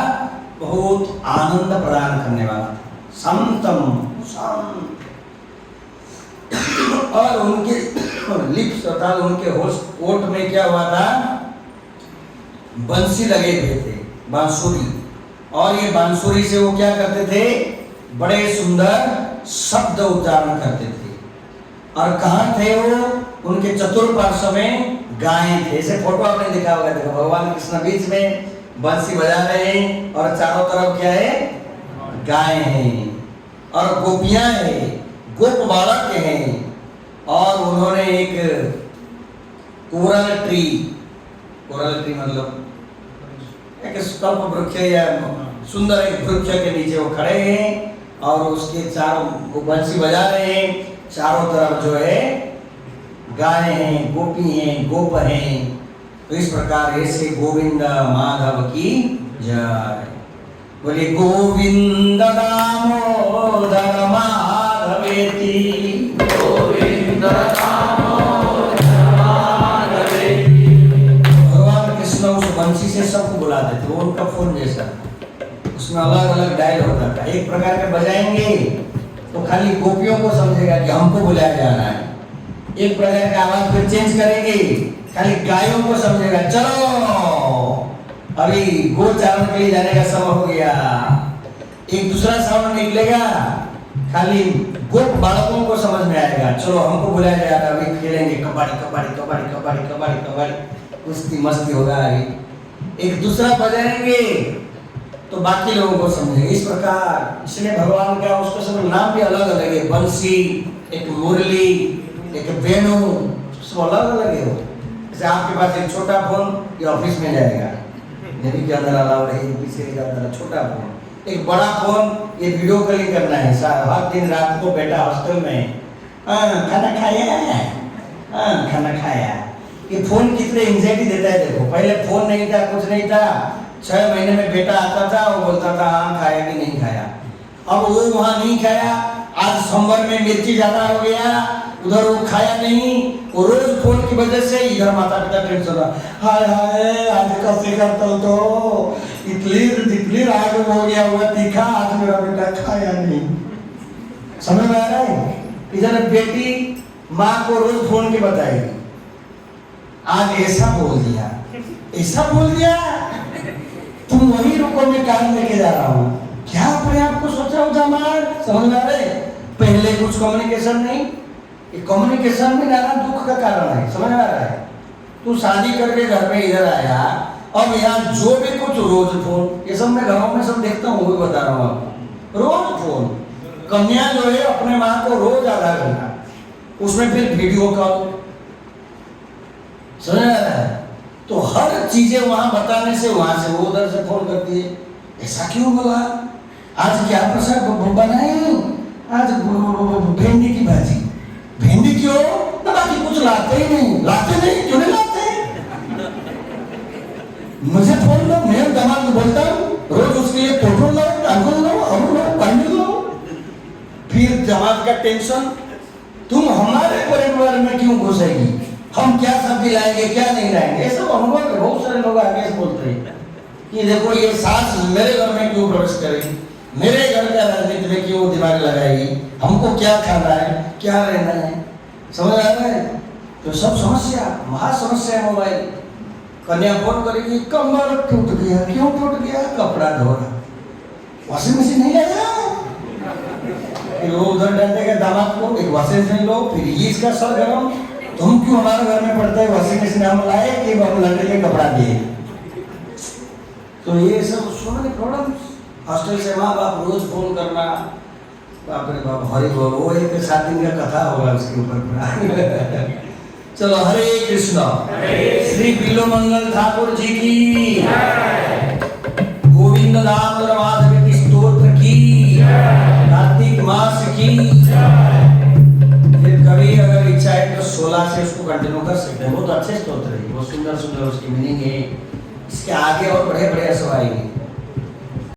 बहुत आनंद प्रदान करने वाला था, शांतम, शांत। और उनके लिप्स अर्थात उनके होठ में क्या हुआ था, बंसी लगे हुए थे, बांसुरी। और ये बांसुरी से वो क्या करते थे, बड़े सुंदर शब्द उच्चारण करते थे। और कहाँ थे वो, उनके चतुर्पार्श्व में गायें थे। ऐसे फोटो आपने देखा होगा, देखो भगवान कृष्ण बीच में बंसी बजा रहे हैं, और चारों तरफ क्या है, गाय हैं, और गोपियां हैं, गोप बालक हैं। और उन्होंने एक कोरल ट्री मतलब एक कल्प वृक्ष या सुंदर एक वृक्ष के नीचे वो खड़े हैं, और उसके चारों बंसी बजा रहे हैं। चारों तरफ जो है गाय हैं, गोपी हैं, गोप हैं। तो इस प्रकार ऐसे गोविंद माधव की जय। बोले गोविंद दामोदर माधवेति, गोविंद दामोदर माधवेति। भगवान कृष्ण चलाते थे, वो उनका फोन जैसा, उसमें अलग अलग डायल होता था। एक प्रकार के बजाएंगे तो खाली गोपियों को समझेगा कि हमको बुलाया जा रहा है, एक प्रकार का आवाज फिर चेंज करेंगे, खाली गायों को समझेगा चलो अभी गोचारण के लिए जाने का समय हो गया। एक दूसरा साउंड निकलेगा, खाली गोप बालकों को समझ में आएगा, चलो हमको बुलाया जा रहा है, अभी खेलेंगे कबड्डी कबड्डी कबड्डी कबड्डी कबड्डी कबड्डी, कुश्ती मस्ती होगा। एक दूसरा बजाएंगे तो बाकी लोगों को समझेंगे। इस प्रकार इसलिए भगवान का उसको सब नाम भी अलग अलग है, बंसी, एक मुरली, एक वेणु, सब अलग अलग है। जैसे आपके पास एक छोटा फोन ये ऑफिस में जाएगा, नेवी के अंदर अलाउड है, यूपीसी के अंदर छोटा फोन। एक बड़ा फोन ये वीडियो कॉलिंग करना है, हर दिन रात को बेटा हॉस्टल में खाना खाया, खाना खाया। ये फोन कितने एंजाइटी देता है देखो। पहले फोन नहीं था, कुछ नहीं था, 6 महीने में बेटा आता था, वो बोलता था हाँ खाया कि नहीं खाया। अब वो वहाँ नहीं खाया, आज सोमवार में मिर्ची ज्यादा हो गया, उधर वो खाया नहीं, वो रोज फोन की वजह से इधर माता पिता टेंशन रहा, हाय हाय आज कैसे करता तो इतनी राग हो गया हुआ तीखा, आज मेरा बेटा खाया नहीं। समझ में आ रहा है? इधर बेटी माँ को रोज फोन के बताएगी, आज ऐसा बोल दिया, ऐसा बोल दिया, तुम वही रुको मैं काम लेके जा रहा हूँ। क्या अपने आप को सोच रहा हूँ जमाल? समझ में आ रहे? पहले कुछ कम्युनिकेशन नहीं, ये कम्युनिकेशन भी नाना दुख का कारण है। समझ में आ रहा है? तू शादी करके घर पे इधर आया, अब यहाँ जो भी कुछ रोज फोन, ये सब मैं घरों में सब देखता हूँ, वो भी बता रहा हूँ आपको, रोज फोन। कन्या जो है अपने माँ को रोज आधा घंटा, उसमें फिर वीडियो कॉल। समझ में आ रहा है? तो हर चीजें वहां बताने से वहां से वो उधर से फोन करती है, ऐसा क्यों बोला, आज क्या प्रसाद बनाए, आज भिंडी की भाजी। भिंडी क्यों ना, बाकी कुछ लाते ही नहीं, लाते नहीं, क्यों नहीं लाते? मुझे फोन लो, मैं दामाद को बोलता हूँ रोज उसके लिए पेट्रोल लो, अंकुल लो, अमूल लो, पनीर लो। फिर दामाद का टेंशन, तुम हमारे परिवार में क्यों घुसेगी, हम क्या सब्जी लाएंगे क्या नहीं लाएंगे। ये सब अनुभव है, बहुत सारे लोग आगे से बोलते हैं कि देखो ये सास मेरे घर में क्यों प्रवेश करेगी, मेरे घर का राजनीति में क्यों दिमाग लगाएगी, हमको क्या खाना है क्या रहना है। समझ आ रहा है? तो सब समस्या, महासमस्या है। मोबाइल, कन्या फोन करेगी, कमर टूट गया, क्यों टूट गया, कपड़ा धो रहा, वॉशिंग मशीन नहीं लाया, फिर वो उधर डालेगा दामाद को, एक वॉशिंग मशीन लो, फिर ये इसका सर गरम, तुम क्यों हमारे घर में पड़ता है वॉशिंग मशीन हम लाए कि हम लड़के के कपड़ा दिए। तो ये सब सुनो प्रॉब्लम्स। हॉस्टल से माँ बाप रोज फोन करना, बाप रे बाप, हरि बोल, वो एक 7 दिन का कथा होगा उसके ऊपर। चलो हरे कृष्ण, श्री बिल्वमंगल ठाकुर जी की, गोविंद नाम माधव स्तोत्र की, कार्तिक मास की। फिर कभी अगर इच्छा है तो 16 से उसको कंटिन्यू कर सकते हैं, बहुत अच्छे स्तोत्र है, बहुत सुंदर सुंदर उसकी मीनिंग है। इसके आगे और बड़े बड़े सब आएंगे।